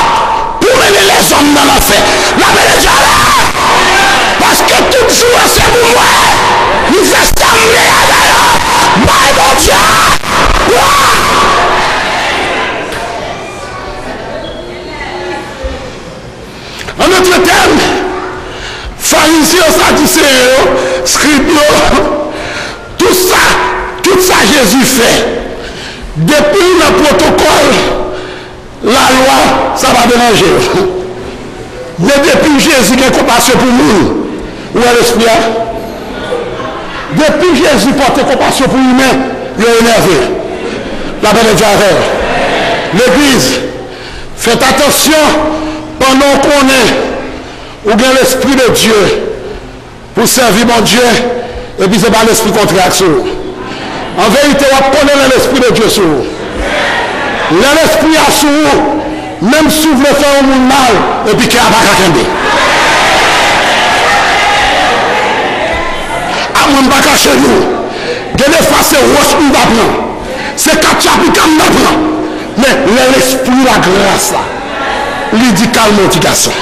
pour mener les hommes dans l'enfer. La paix de Dieu avec vous. Parce que tout jour, c'est pour moi. Nous assemblés à d'ailleurs. My mon Dieu. En notre terme, pharisiens, sadducéens, scribes, tout ça Jésus fait. Depuis le protocole, la loi, ça va déranger. Mais depuis Jésus qui a compassion pour nous, où est l'esprit? Depuis Jésus porte compassion pour lui-même, il est énervé. La paix de Dieu avec l'Église, faites attention pendant qu'on est ou bien l'Esprit de Dieu pour servir mon Dieu, et puis c'est pas l'esprit contraire sur vous. En vérité, on connaît l'Esprit de Dieu sur vous. L'Esprit a sur vous, même si vous voulez faire un monde mal, et puis qu'il n'y a pas qu'à camper. On va cacher nous. De l'effacer roche nous va prendre. C'est quand tu as pris comme nous prend. Mais l'esprit, la grâce, il dit calme petit garçon.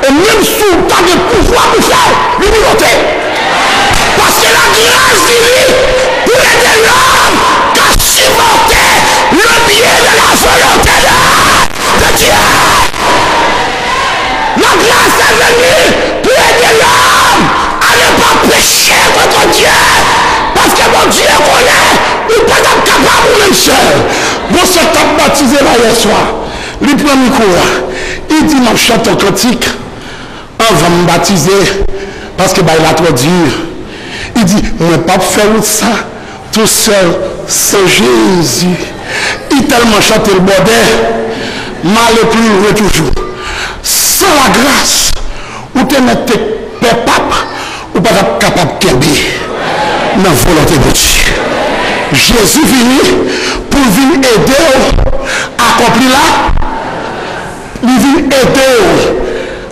Et même si tu as le pouvoir pour faire, il dit noter. Parce que la grâce dit pour aider l'homme qui a supporté le bien de la volonté de Dieu. La grâce est venue pour aider l'homme à ne pas pécher contre Dieu. Parce que mon Dieu connaît, il n'est pas capable de le faire. Bon, ce t'a baptisé là hier soir. Il prend le micro. Il dit, mon chante un cantique. On va me baptiser. Parce que il a trop dur. Il dit, je ne peux pas faire ça tout seul sans Jésus. Il tellement chanté le bordel. Mal et plus loin toujours. Sans la grâce, où tu es pape, ou pas capable de kembe dans la volonté de Dieu. Jésus venu pour venir aider à accomplir là. Il vient aider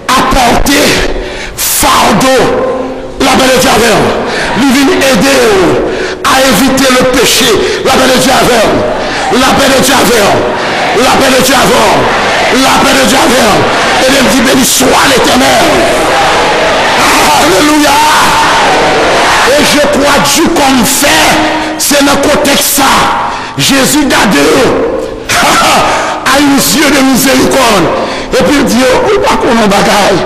à porter fardeau la paix de Dieu avec vous. Il vient aider à éviter le péché. La paix de Dieu avec vous. La paix de Dieu avec vous. La paix de Dieu avec vous. La paix de Dieu avec vous. Et il dit béni soit l'Éternel. Alléluia. Et je crois que Dieu comme fait, c'est dans le contexte ça. Jésus garde a une yeux de miséricorde. Et puis il dit, où pas qu'on en bagaille.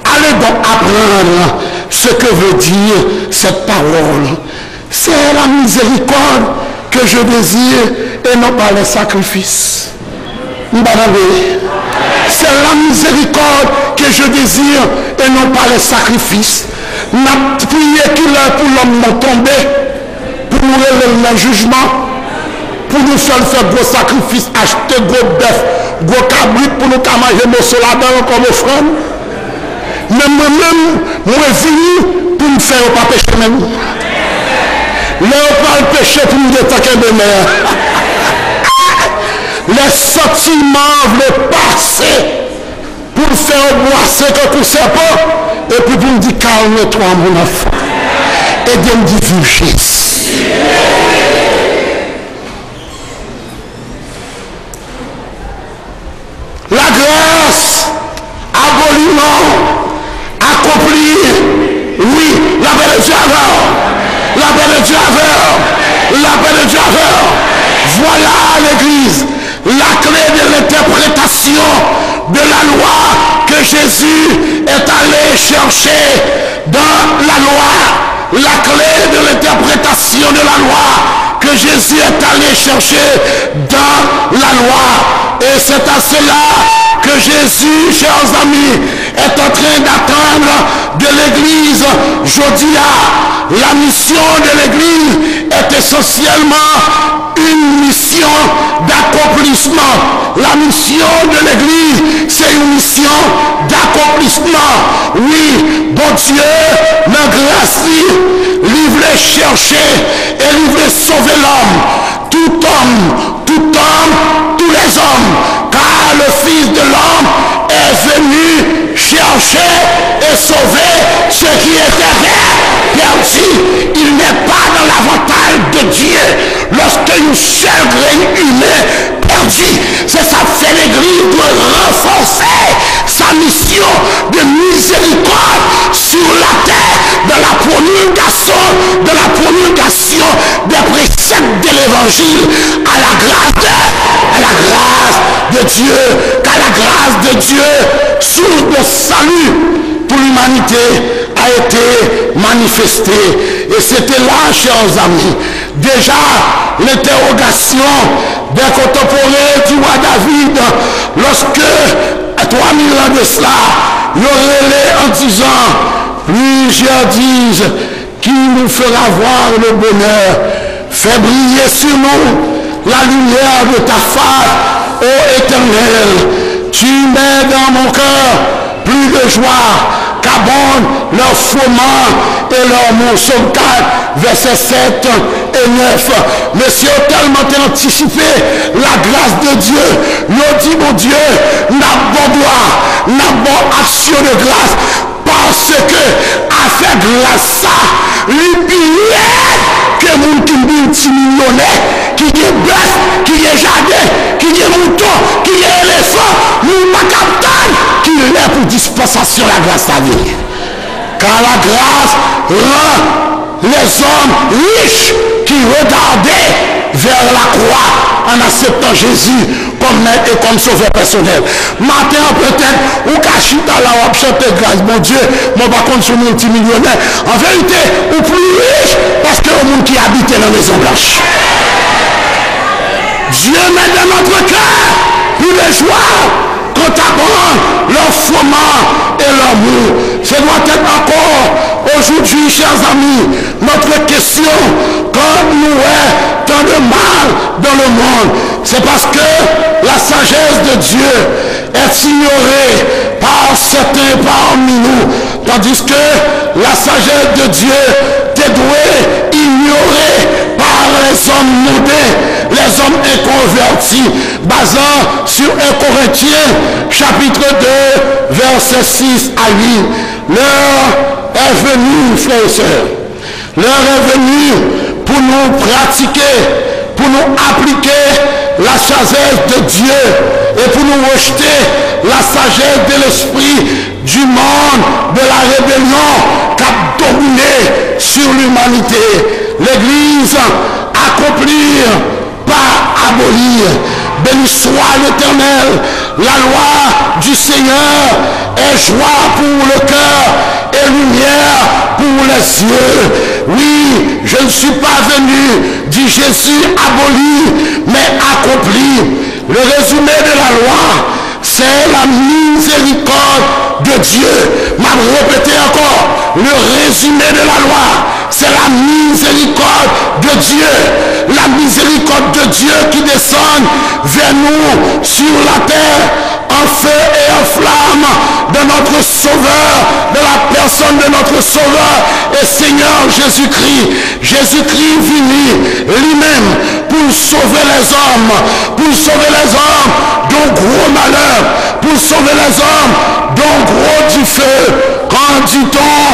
Allez donc apprendre ce que veut dire cette parole. C'est la miséricorde que je désire et non pas les sacrifices. C'est la miséricorde que je désire et non pas les sacrifices. N'a prié qu'il est pour l'homme tomber, pour nous relever le jugement, pour nous faire gros sacrifices, acheter gros bœuf, gros cabrit pour nous manger nos soldats comme offrande. Mais moi-même, moi venu pour me faire pas pécher même. Là, on parle péché pour nous détaquer de mer. Les sentiments veulent passer pour faire boisser que tout ça pas. Et puis pour me dire calme-toi mon enfant. Et de me dire vive Jésus. La grâce aboliment accomplir. Oui, la paix de Dieu avec. La paix de Dieu avec. La paix de Dieu avec. Voilà l'église. La clé de l'interprétation de la loi que Jésus est allé chercher dans la loi. la clé de l'interprétation de la loi que Jésus est allé chercher dans la loi. Et c'est à cela que Jésus, chers amis, est en train d'attendre de l'Église. Jodia, la mission de l'Église est essentiellement une mission d'accomplissement. La mission de l'Église, c'est une mission d'accomplissement. Oui, bon Dieu, la grâce, il voulait chercher et il voulait sauver l'homme. Tout homme, tous les hommes, car le Fils de l'homme est venu chercher et sauver ce qui était perdu. Il n'est pas dans l'avantage de Dieu lorsque une seule graine humaine perdue. C'est ça fait l'Église doit renforcer sa mission de miséricorde sur la terre, de la promulgation des préceptes de l'Évangile à la grâce de Dieu, car la grâce de Dieu, source de salut pour l'humanité, a été manifestée. Et c'était là, chers amis, déjà l'interrogation des contemporains du roi David, lorsque, à 3000 ans de cela, il y aurait en disant, plusieurs disent, qui nous fera voir le bonheur, fais briller sur nous la lumière de ta face, ô Éternel. Tu mets dans mon cœur plus de joie qu'abondent leurs froment et leurs mots. Somme 4, versets 7 et 9. Messieurs, tellement anticipé la grâce de Dieu. Nous dit, mon Dieu, n'a bon droit, n'a bon action de grâce, parce que, à faire grâce ça, l'humanité que mon qui millionnaire, qui est bœuf, qui est jardin, qui est mouton, qui est éléphant, nous pas capable, qui est pour dispensation la grâce à vie. Car la grâce rend les hommes riches qui regardaient vers la croix en acceptant Jésus comme maître et comme sauveur personnel. Matin peut-être, ou cachita la ou chanter grâce, mon Dieu, mon par contre sur multimillionnaire. En vérité, ou plus riche, parce que le monde qui habitait dans la maison blanche. Dieu met dans notre cœur plus de joie quand abondent leur froment et leur mou. Ce doit être encore aujourd'hui, chers amis, notre question quand nous est tant de mal dans le monde. C'est parce que la sagesse de Dieu est ignorée par certains parmi nous, tandis que la sagesse de Dieu est douée, ignorée par les hommes modernes, les hommes inconvertis, basant sur 1 Corinthiens chapitre 2 versets 6 à 8. L'heure est venue, frères et sœurs, l'heure est venue pour nous pratiquer, pour nous appliquer la sagesse de Dieu et pour nous rejeter la sagesse de l'esprit du monde, de la rébellion qui a dominé sur l'humanité. L'Église accomplir, pas abolir. Béni soit l'Éternel, la loi du Seigneur est joie pour le cœur et lumière pour les yeux. Oui, je ne suis pas venu, dit Jésus, abolir, mais accomplir. Le résumé de la loi, c'est la miséricorde de Dieu. M'a répété encore, le résumé de la loi, c'est la miséricorde de Dieu. La miséricorde de Dieu qui descend vers nous sur la terre en feu et en flamme de notre Sauveur, de la personne de notre Sauveur et Seigneur Jésus-Christ. Jésus-Christ venu lui-même pour sauver les hommes, d'un gros malheur, pour sauver les hommes d'un gros du feu. Quand dit-on,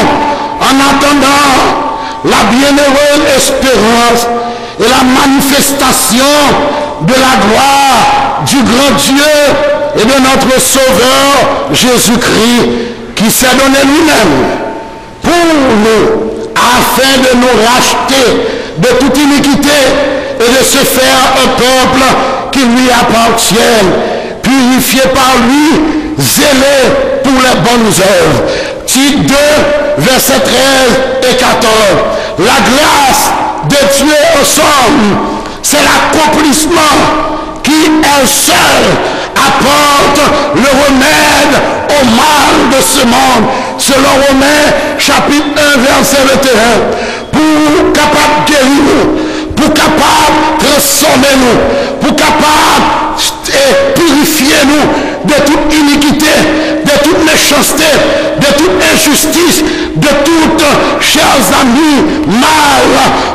en attendant la bienheureuse espérance et la manifestation de la gloire du grand Dieu et de notre Sauveur Jésus-Christ, qui s'est donné lui-même pour nous, afin de nous racheter de toute iniquité et de se faire un peuple qui lui appartienne, purifié par lui, zélé pour les bonnes œuvres. Tite 2, versets 13 et 14. La grâce de Dieu en somme, c'est l'accomplissement qui elle seule apporte le remède au mal de ce monde. Selon Romains chapitre 1 verset 21. Pour capable de guérir nous, pour capable de transformer nous, pour capable de purifier nous de toute iniquité, de toute méchanceté, de toute injustice, de toute, chers amis, mal,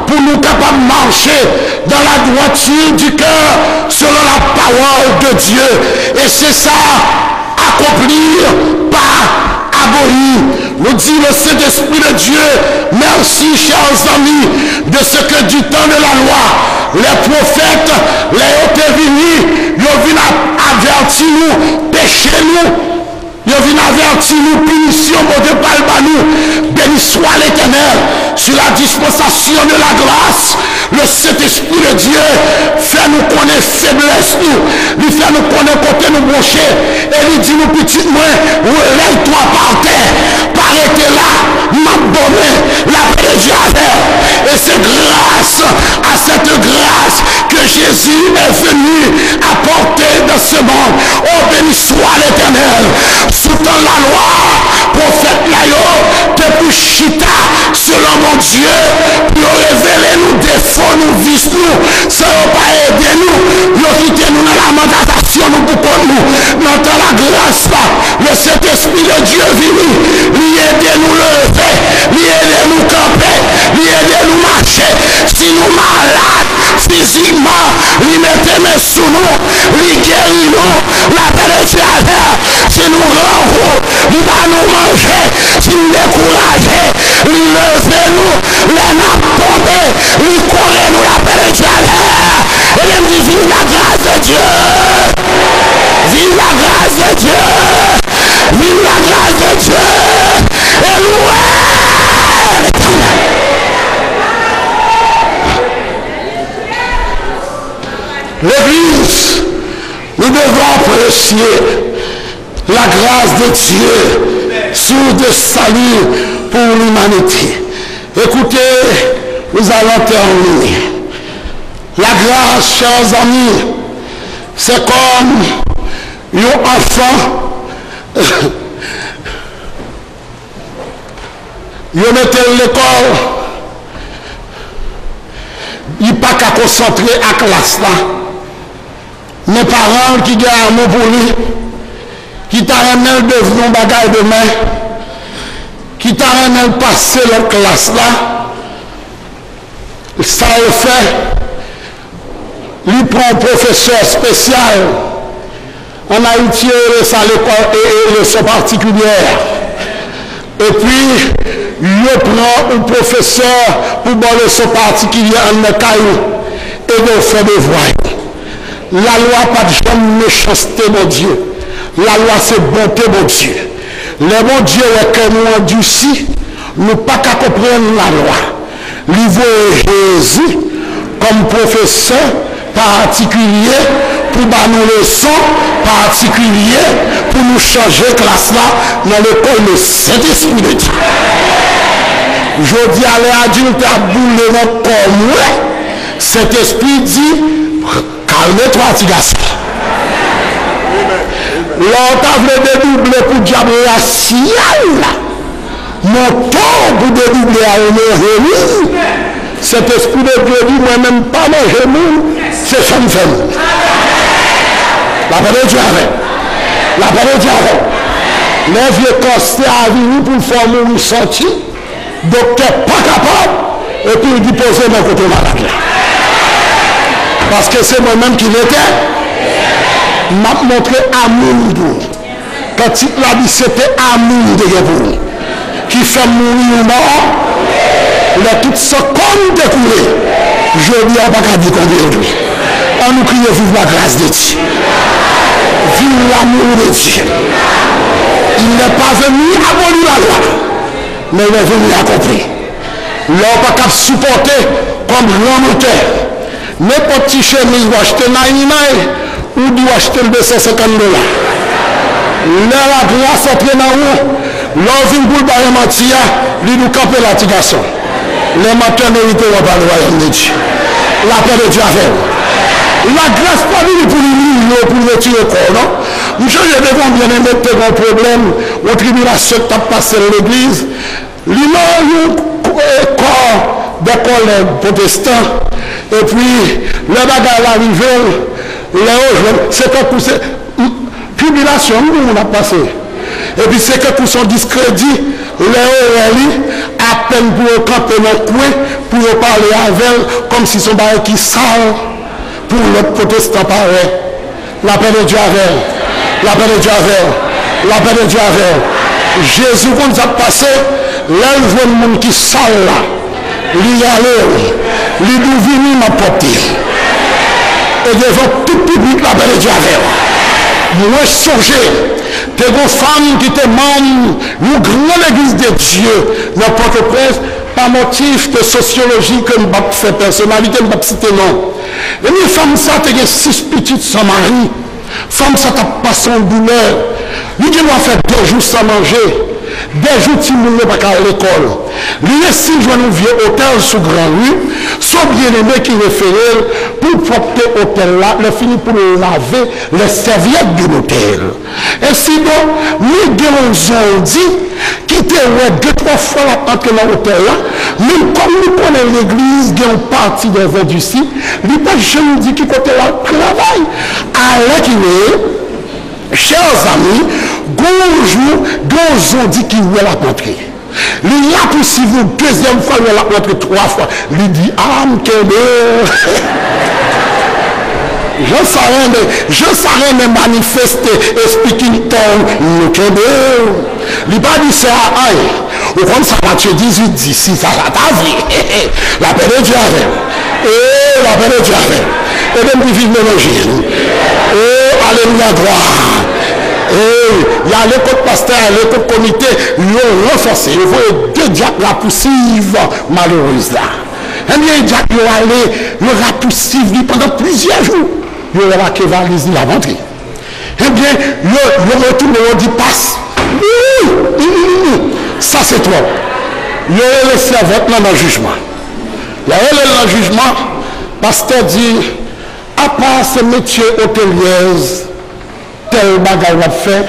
pour nous capables de marcher dans la droiture du cœur selon la parole de Dieu. Et c'est ça, accomplir par abolir. Nous dit le Saint-Esprit de Dieu, merci chers amis, de ce que du temps de la loi, les prophètes, les ont venus, ils viennent avertir nous, pécher nous, ils viennent avertir nous, punition, mon Dieu, par nous, béni soit l'Éternel, sur la dispensation de la grâce, le Saint-Esprit de Dieu fait nous connaître faiblesse nous, il fait nous connaître côté nous brancher, et il dit nous petit moins, relève-toi par terre, arrêtez là, m'abonner, la paix de Dieu avec. Et c'est grâce à cette grâce que Jésus est venu apporter dans ce monde. Oh, béni soit l'Éternel. Sous dans la loi, prophète Layo, depuis Chita, selon mon Dieu, pour révéler nous défauts, nous vices, nous, ça ne va pas aider nous, nous quitter nous dans la lamentation, nous pour nous, dans la grâce là, le Saint-Esprit de Dieu venu, lui aider nous lever, lui aider nous camper, lui aider nous marcher, si nous malades, physiquement, lui mettre mes sous nous, lui guérir nous, la paix de Dieu si nous renvoie, lui va nous manger, si nous décourager, lui lever nous, les nappes tomber, lui courir nous, la paix de Dieu et il me dit vive la grâce de Dieu, vive la grâce de Dieu, vive la grâce de Dieu, et louez l'Éternel. L'Église, nous devons apprécier la grâce de Dieu, source de salut pour l'humanité. Écoutez, nous allons terminer. La grâce, chers amis, c'est comme un enfant. Il mettait l'école, il n'est pas qu'à concentrer à la classe là. Mes parents qui ont amour pour lui, qui t'a ramené devenir un bagage de main, qui t'a ramené passer la classe là, ça a fait, lui prend un professeur spécial. En Haïti, ça l'école et leçon particulière. Et puis, il prend un professeur pour une leçon particulière en le caillou et de faire des voix. La loi pas de jamais méchanceté, mon Dieu. La loi c'est bonté, mon Dieu. Le bon Dieu est que nous endurcis, nous pas qu'à comprendre la loi. L'Ivo Jésus comme professeur particulier pour nous leçons particulier pour nous changer classe là dans l'école de Saint-Esprit de Dieu. Je dis à l'adulte à bouler notre corps, Saint-Esprit dit calme-toi, petit garçon. L'autre voulait dédoubler pour diable la ciel. Mon temps pour dédoubler à une cet esprit de Dieu dit moi-même pas manger moun, c'est femme. La parole de Dieu avec. La parole de Dieu avec. Les vieux costés à venir pour former une sortie. Docteur pas capable. Et puis il dit poser mon côté malade. Parce que c'est moi-même qui l'étais. M'a montré amour. Quand il a dit c'était amour de vous. Qui fait mourir mort. Il a tout ça comme découlé. Je dis à Bakadi qu'on dit lui. On nous crie vive la grâce de Dieu. Vive l'amour de Dieu. Il n'est pas venu abolir la loi, mais il est venu accomplir. L'homme n'a pas supporter comme grand auteur. N'importe qui chemise doit acheter 99 ou doit acheter $250. Là, la grâce est dans haut. L'envie pour le mentir, lui nous camper la tigation. Les menteurs n'hériteront pas le royaume de Dieu. La paix de Dieu avec vous. La grâce pas venue pour lui, pour le tuer au corps, non? Nous changeons de bon bien aimé, tu as un problème, aux tribulations que tu as passé à l'église. L'imam, corps des collègues protestants, et puis le bagage arrivé, c'est que pour cette tribulation, nous a passé. Et puis c'est que pour son discrédit, les à peine pour camper dans le coin, pour parler avec elle, comme si son baril qui sale pour l'autre protestant pareil. La paix de Dieu avec elle. La paix de Dieu avec elle. La paix de Dieu avec elle. Jésus, quand nous a passé, là, il voit le monde qui sale là. Il y a l'air. Il nous vient m'a porté. Et devant tout public, la paix de Dieu avec elle. Moi, je songeais. Des femmes qui étaient membres d'une grande église de Dieu, n'importe quoi, par motif de sociologie que nous avons fait personnalité, nous avons cité non. Et les femmes, ça, tu as 6 petites sans mari. Femme, ça t'a pas son douleur. Lui, qui doit faire 2 jours sans manger. 2 jours, si vous ne pas à l'école. Lui, si je vois un vieux hôtel sous Grand Rue, soit bien aimé qui réfère pour porter l'hôtel là, le fini pour laver les serviettes de l'hôtel. Et sinon, nous avons dit qui était 2-3 fois entre dans l'hôtel là, mais comme nous connaissons l'église, il y a une partie des vins du site, il n'y a pas de dit qui côté là travail. Alors qu'il est, chers amis, bonjour, nous dit qu'il veut la rentrer. Il y a possible, 2e fois, il a rentré 3 fois. Il dit, ah, je savais me manifester, speaking tongue, il pas dit c'est à un. Ou comme ça, Matthieu 18, 16, ça va t'avoir. La paix de Dieu avec. Et la paix de Dieu avec. Et même vivre mélanger. Et alléluia, gloire. Et il y a l'école pasteur, l'école comité, ils ont renforcé. Il faut 2 diacres poussives malheureuses là. Et bien, les diacres ont allé, le rapoussif pendant plusieurs jours. Il y aura que valise la rentrée. Eh bien, le retour, on dit passe. Ça c'est toi. Il y a le servette dans le jugement. Il y a le jugement, pasteur dit, à part ce métier hôtelier, tel bagage va faire.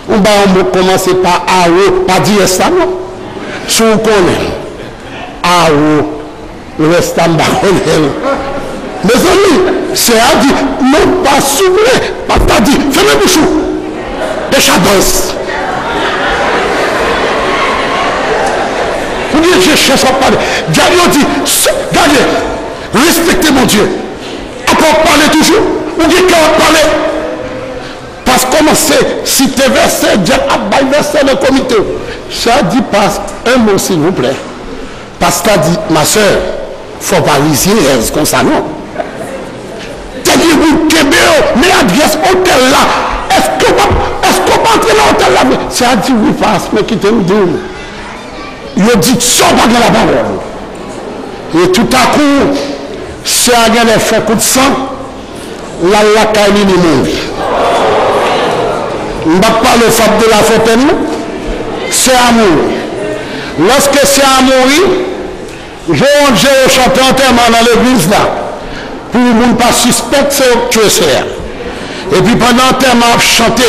On va commencer par AO, pas dire ça non. Si on connaît, AO, le reste en bas, mes amis, c'est à dire, non pas soulever, pas dit, fermez le bouchon, déjà danse. Vous dites, je cherche à parler. Dieu dit, regardez, respectez mon Dieu. Après parler toujours, ou dit qu'à parler. Parce que comment c'est, si tu es versé, Dieu a versé le comité. Ça dit, passe un mot s'il vous plaît. Parce qu'il a dit, ma soeur, il ne faut pas résister comme ça, non. Tu as dit, vous Québec, mais l'adresse hôtel là, est-ce qu'on peut entrer dans l'hôtel là? Ça a dit, oui, passe, mais qui te dit. Il a dit, sans pas de la parole. Et tout à coup, c'est à gagner fait coup de sang, là, la caille du monde. On ne va pas le fait de la fontaine, c'est à mourir. Lorsque c'est à mourir, j'ai chanté enterrement dans l'église là, pour ne pas suspecter c'est tuer frère. Et puis pendant l'enterrement, chanté,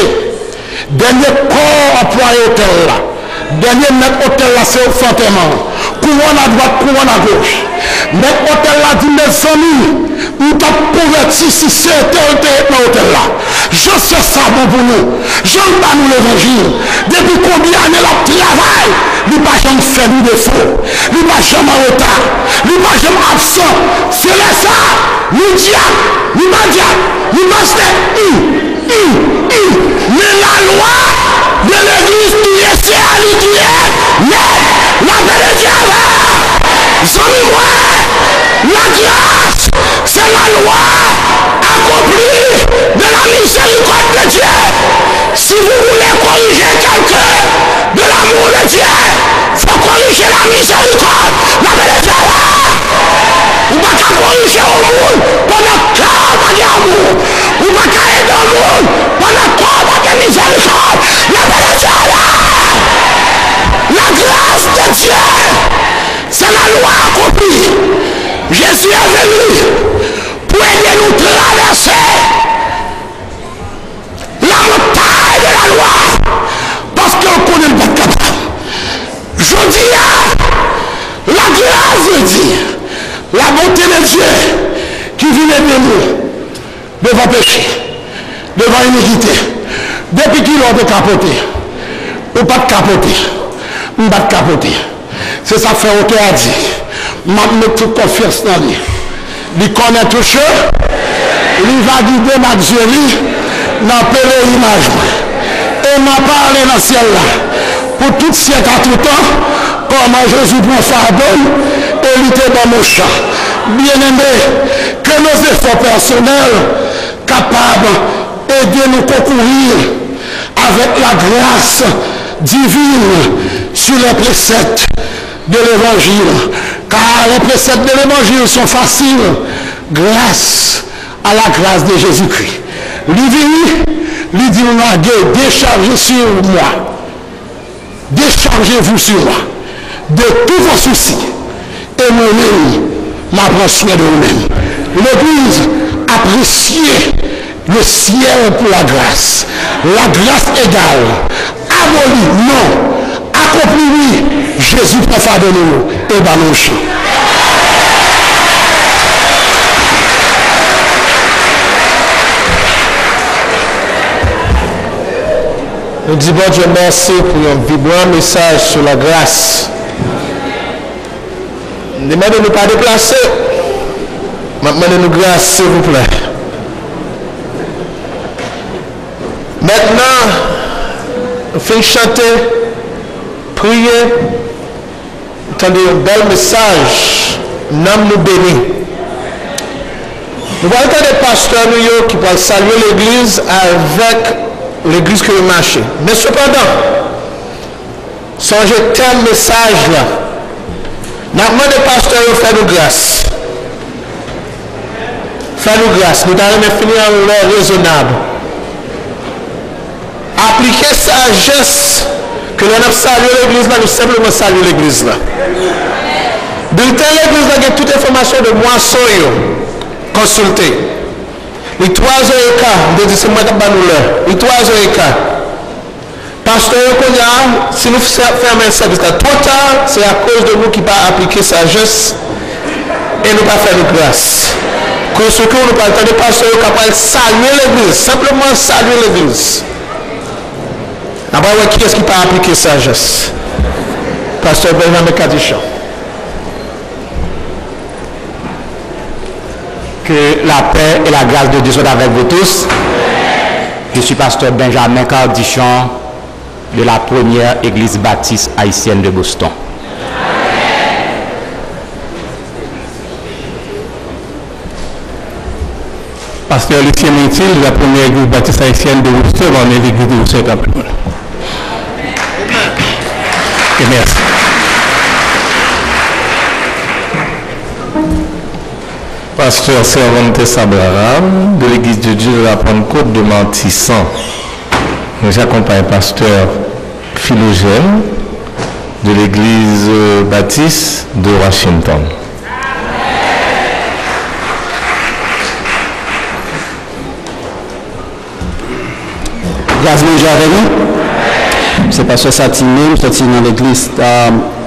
dernier corps employé hôtel là. Dernier maître hôtel là, c'est au fantôme. Couronne à droite, couronne à gauche. Maître hôtel là dit, mes amis, nous t'avons converti si c'était dans l'hôtel là. Je sais ça bon pour nous. Je ne pas nous l'évangile. Depuis combien d'années la travail, il n'a pas jamais fait nous défaut. Il n'a pas jamais en retard. Il n'a pas jamais absent. C'est là ça. Nous diable, nous pas diable, nous pas mais la loi de l'église qui est serrée, qui est, mais la paix de Dieu, la grâce, c'est la loi accomplie de la miséricorde de Dieu. Si vous voulez corriger quelqu'un de l'amour de Dieu, il faut corriger la miséricorde, la paix de Dieu. Vous ne pouvez pas corriger au monde pendant qu'il y a amour. Vous ne pouvez pas aider au monde pendant qu'il y a miséricorde, la paix de Dieu. suis avec lui pour aider nous traverser la montagne de la loi. Parce qu'on connaît le pas capable. Je dis, la grâce de Dieu, la bonté de Dieu qui vient aider nous devant péché, devant iniquité. Depuis qu'il a capoté, ou pas de capoter, ou pas de capoter. C'est ça fait auteur à dire. Je toute confiance dans lui. Il connaît tout chose. Il va guider ma Dieu dans le pèlerinage. Et m'a parlé dans le ciel là. Pour tout siècle à tout temps, comment Jésus prend fardeau et il était dans mon chat. Bien-aimé, que nos efforts personnels capables d'aider nous concourir avec la grâce divine sur les préceptes de l'évangile. Car les préceptes de l'évangile sont faciles grâce à la grâce de Jésus-Christ. Il dit, déchargez sur moi. Déchargez-vous sur moi de tous vos soucis. Et moi-même, m'apprends soin de vous-même. L'Église apprécie le ciel pour la grâce. La grâce égale. Abolie, non. Accompli, oui. Jésus préfère de nous. Et dans nos champs. Nous disons bon Dieu merci pour un vibrant message sur la grâce. Demandez-nous pas déplacer. Demandez-nous grâce, s'il vous plaît. Maintenant, nous faisons chanter, prier, entendez un bel message, nom nous bénit. Nous allons entendre des pasteurs qui vont saluer l'église avec l'église que vous marchez. Mais cependant, songez tel message là. Nous demandons des pasteurs de faire nous grâce. Faire nous grâce. Nous allons finir en l'heure raisonnable. Appliquer sagesse que l'on a salué l'église là, nous simplement saluer l'église là. Bulletin l'église là, il y a toute information de moisson. Consulter. Les 3 heures et quart, de dire c'est moi qui vais nous l'heure. Les 3 heures et quart. Pasteur, si nous fermons un service là, trop tard, c'est à cause de nous qui pas appliquer sagesse et nous pas faire de grâce. Que ce que nous pas entendre, pasteur capable de saluer l'église, simplement saluer l'église. Après, qui est-ce qui pas appliquer sagesse? Pasteur Benjamin Kadichan. Que la paix et la grâce de Dieu soient avec vous tous. Je suis pasteur Benjamin Kadichan de la première église baptiste haïtienne de Boston. Pasteur Lucien Métil de la première église baptiste haïtienne de Boston, on est l'église de Boston. Et merci. Pasteur Cervantes Abraham de l'église de Dieu de la Pentecôte de Mantissan. Nous accompagnons pasteur Philogène de l'église baptiste de Washington. Grâce de Dieu avec nous. C'est pasteur Satiné, sorti dans l'église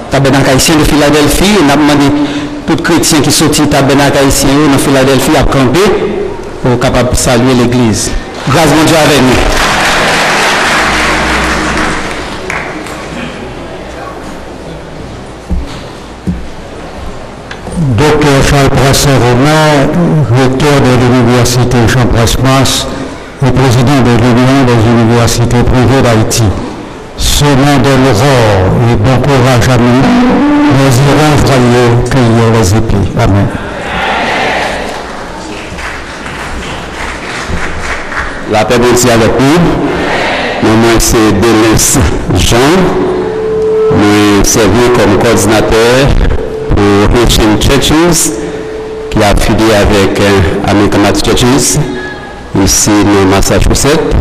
tabernacle haïtien de Philadelphie. On a demandé tout chrétien qui sortit tabernacle haïtien dans Philadelphie à camper pour capable saluer l'église. Grâce de Dieu avec nous. Docteur Charles Brasser-Romain, recteur de l'université Jean Brasmas et président de l'Union des universités privées d'Haïti. Semant de l'aurore et bon courage à nous, nous irons voyer cueillir les épis. Amen. La paix de Dieu avec nous. Mon nom c'est Denis Jean. Nous servons comme coordinateur pour Haitian Churches, qui est affilié avec American Baptist Churches, ici dans Massachusetts.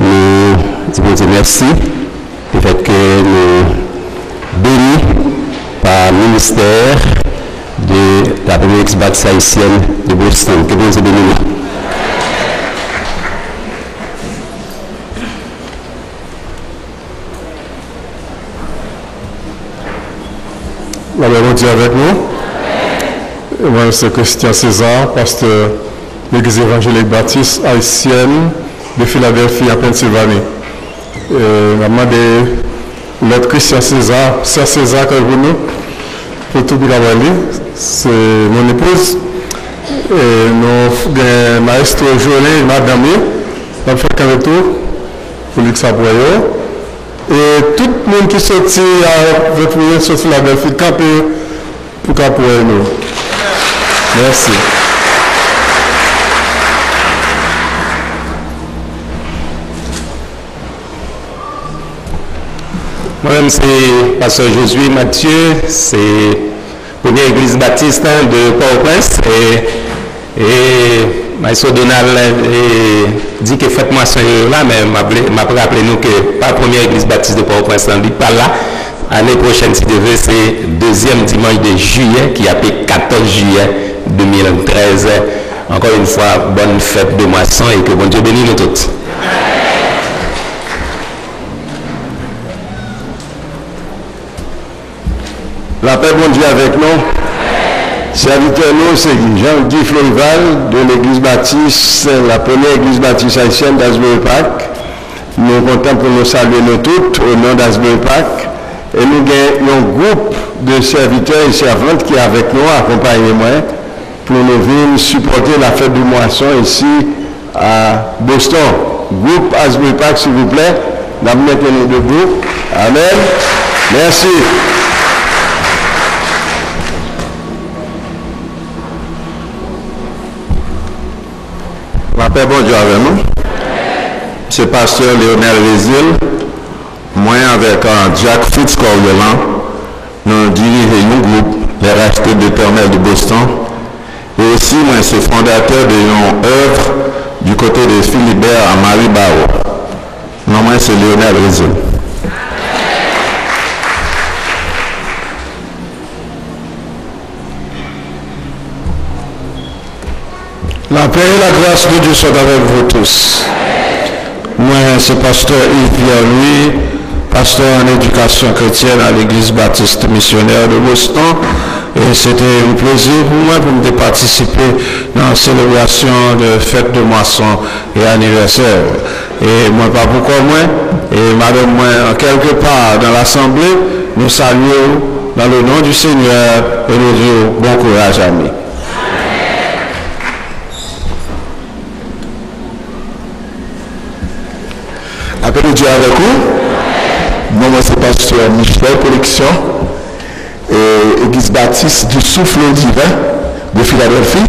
Nous disons merci du fait que nous bénis par le ministère de la première ex-baptiste haïtienne de Boston. Que bon Dieu bénisse. La Lord Dieu avec nous. Moi, c'est Christian César, pasteur de l'Église évangélique baptiste haïtienne de Philadelphie en Pennsylvanie. Je demande l'autre Christian César, Sœur César, que vous pour tout le monde. C'est mon épouse. Et nous avons maestro Jolie, madame, nous avons fait un retour pour l'Uxaboyo. Et tout le monde qui sortit avec nous sur Philadelphie, camper pour capoyer nous. Merci. Moi-même, c'est pasteur Josué Mathieu, c'est la première église baptiste de Port-au-Prince. Et Maestro Donald dit que faites moisson là, mais m'a rappelé nous que pas la première église baptiste de Port-au-Prince, on dit pas là. L'année prochaine, si Dieu veut, c'est deuxième dimanche de juillet, qui a fait 14 juillet 2013. Encore une fois, bonne fête de moisson et que bon Dieu bénisse nous toutes. La paix, bon Dieu, avec nous. Serviteur, nous, c'est Jean-Guy Florival de l'église baptiste, la première église baptiste haïtienne d'Asbury Park. Nous sommes contents pour nous saluer nous toutes au nom d'Asbury Park. Et nous avons un groupe de serviteurs et servantes qui est avec nous, accompagnez-moi, pour nous venir supporter la fête du moisson ici à Boston. Groupe Asbury Park, s'il vous plaît. Mettez-nous debout. Amen. Merci. La paix, bon Dieu avec nous. C'est pasteur Léonel Résil. Moi, avec Jack Fitzcordelan, nous dirigeons un groupe, les rachetés d'éternel de Boston. Et aussi, moi, c'est fondateur d'une œuvre du côté de Philibert à Marie-Bao. Non, moi, c'est Léonel Résil. La paix et la grâce de Dieu soient avec vous tous. Moi, c'est pasteur Yves Pierre-Louis, pasteur en éducation chrétienne à l'église baptiste missionnaire de Boston. Et c'était un plaisir pour moi de participer dans la célébration de fête de moisson et anniversaire. Et moi, pas pourquoi moi, et madame moi, quelque part dans l'assemblée, nous saluons dans le nom du Seigneur et nous disons bon courage, amis. Appelez Dieu avec vous. Moi, c'est pasteur Michel Collection, église baptiste du souffle divin de Philadelphie.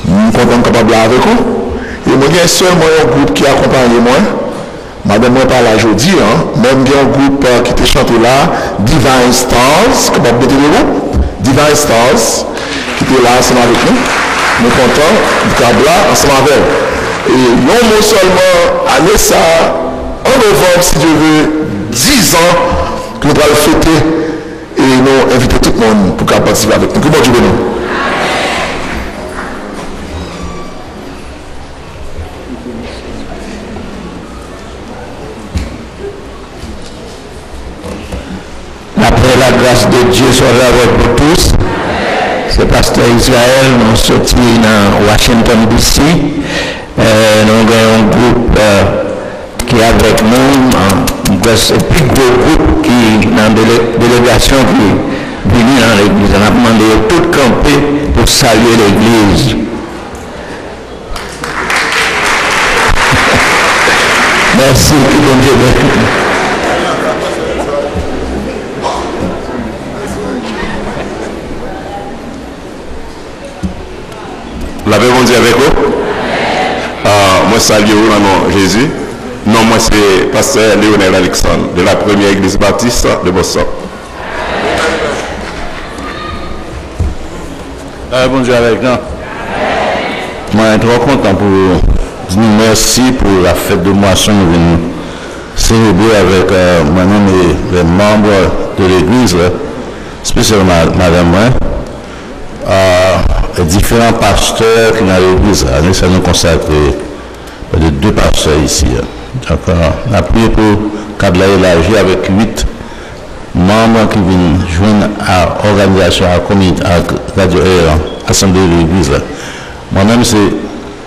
Nous sommes capables avec vous. Et moi, j'ai seulement un groupe qui accompagne moi. Madame, moi, parle aujourd'hui. Même il y a un groupe qui était chanté là, Divine Stars, capable de vous. Divine Stars, qui était là ensemble avec nous. Nous sommes contents du câble là ensemble avec eux. Et non, non seulement, année ça, en novembre, si Dieu veut, 10 ans que nous allons fêter et nous inviter tout le monde pour participer avec nous. Que bon Dieu bénisse. Après la grâce de Dieu soit avec vous tous. C'est pasteur Israël, nous sommes dans Washington DC. Nous avons un groupe qui est avec nous, un plus gros groupe qui est dans la délégation qui est venue dans l'église. On a demandé à tout camper pour saluer l'église. Merci, que bon Dieu bénisse. La paix, bon Dieu avec vous. Moi, salue au nom de Jésus. Non, moi, c'est pasteur Léonel Alexandre de la première église baptiste de Boston. Bon Dieu avec nous. Moi, je suis trop content pour dire merci pour la fête de moisson. Nous venons célébrer avec moi-même et les membres de l'église, spécialement madame. différents pasteurs qui dans l'église. Nous sommes consacrés de 2 pasteurs ici. Donc, on a prié pour cadre élargi avec 8 membres qui viennent joindre à l'organisation, à la communauté, à l'assemblée de l'église. Moi-même, c'est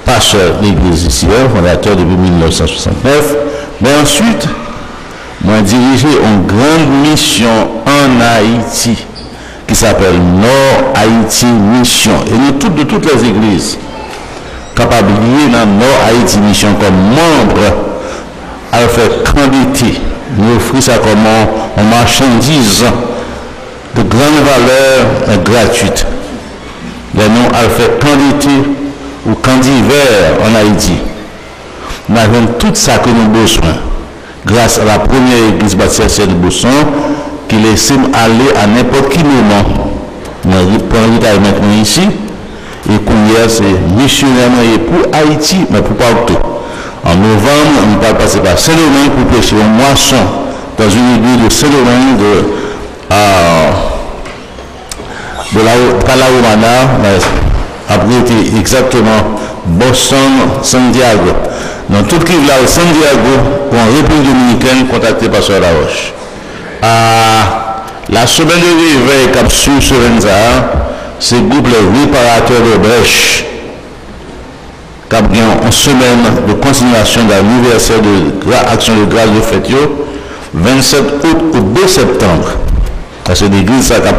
pasteur de l'église ici, fondateur depuis 1969. Mais ensuite, moi dirigé une grande mission en Haïti qui s'appelle Nord Haïti Mission. Et nous, de toutes les églises, capables de lier dans Nord Haïti Mission comme membre à faire candidater, nous offrir ça comme une marchandise de grande valeur gratuite. Les noms à faire candidater ou candidater en Haïti. Nous avons tout ça que nous avons besoin. Grâce à la première église baptiste de Bosson, qui laisse aller à n'importe quel moment. Nous avons maintenant ici, et qu'on c'est missionnairement pour Haïti, mais pour partout. En novembre, nous allons passer par Saint-Domingue pour prêcher un moisson dans une église de Saint-Domingue de la Calaumana, après exactement Boston, Santiago. Dans toute rive là, Santiago, pour en République dominicaine, contacté par Pasteur Laroche. La semaine de réveil capsule sur Renza, c'est le groupe les réparateurs de brèche. Qui a une semaine de continuation de l'anniversaire de l'action de grâce de fête, 27 août au 2 septembre. C'est l'église qui a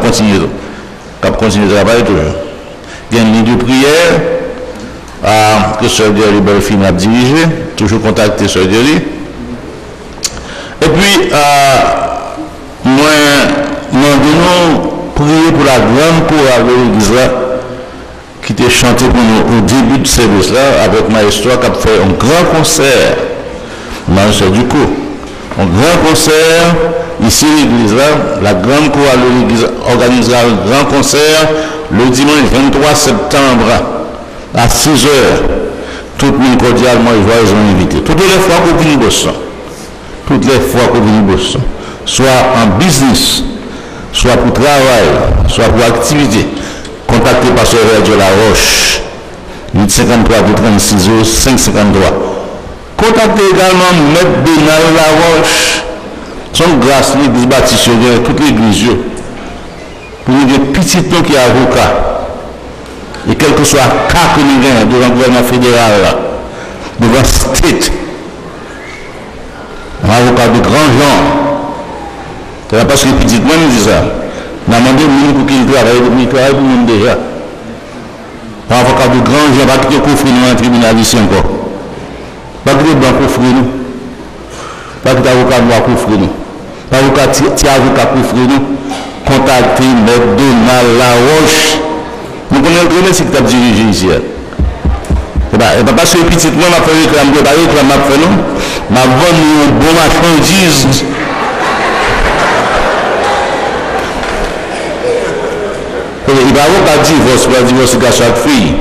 continué de travailler toujours. Il y a une ligne de prière que Sœur Diary Belfine a dirigé, toujours contacté Sœur Diary. Et puis, moi, nous devons prier pour la grande chorale de l'église qui était chanté pour nous au début de ce service là avec Maestro qui a fait un grand concert. Maestro du coup, un grand concert ici à l'église là, la grande chorale de l'église organisera un grand concert le dimanche 23 septembre à 6h. Tout le monde cordialement et joyeusement invité. Toutes les fois qu'on vient Boston, toutes les fois qu'on vient Boston, soit en business, soit pour travail, soit pour activité, contactez Pasteur Radio La Roche, 853 36 553. Contactez également M. Bénal La Roche, son grâce, l'église baptiste, toute l'église, pour nous des petits noms qui sont avocats. Et quel que soit le cas que nous avons devant le gouvernement fédéral, devant le state, un avocat de grands gens, c'est parce que les petits noms nous disent ça. Nous avons demandé pour qu'ils travaillent pour nous déjà. Un avocat de grands gens, pas quitter coffre nous dans le tribunal ici encore. Pas quitter blanc coffre nous. Pas quitter avocat noir coffre nous. Pas avocat coffre nous. Contactez M. Donald Laroche. Nous connaissons ce que tu as dirigé ici. Et pas parce que petit nom m'a fait réclame, m'a fait non, m'a vendu une bonne marchandise. Il va avoir pas divorce pour divorcer garçon avec fille.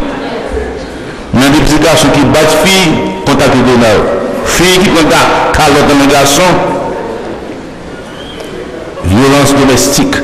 Mais des petits garçons qui battent fille, contactez Donald. Fille qui contacte Carlotte un garçon, violence domestique.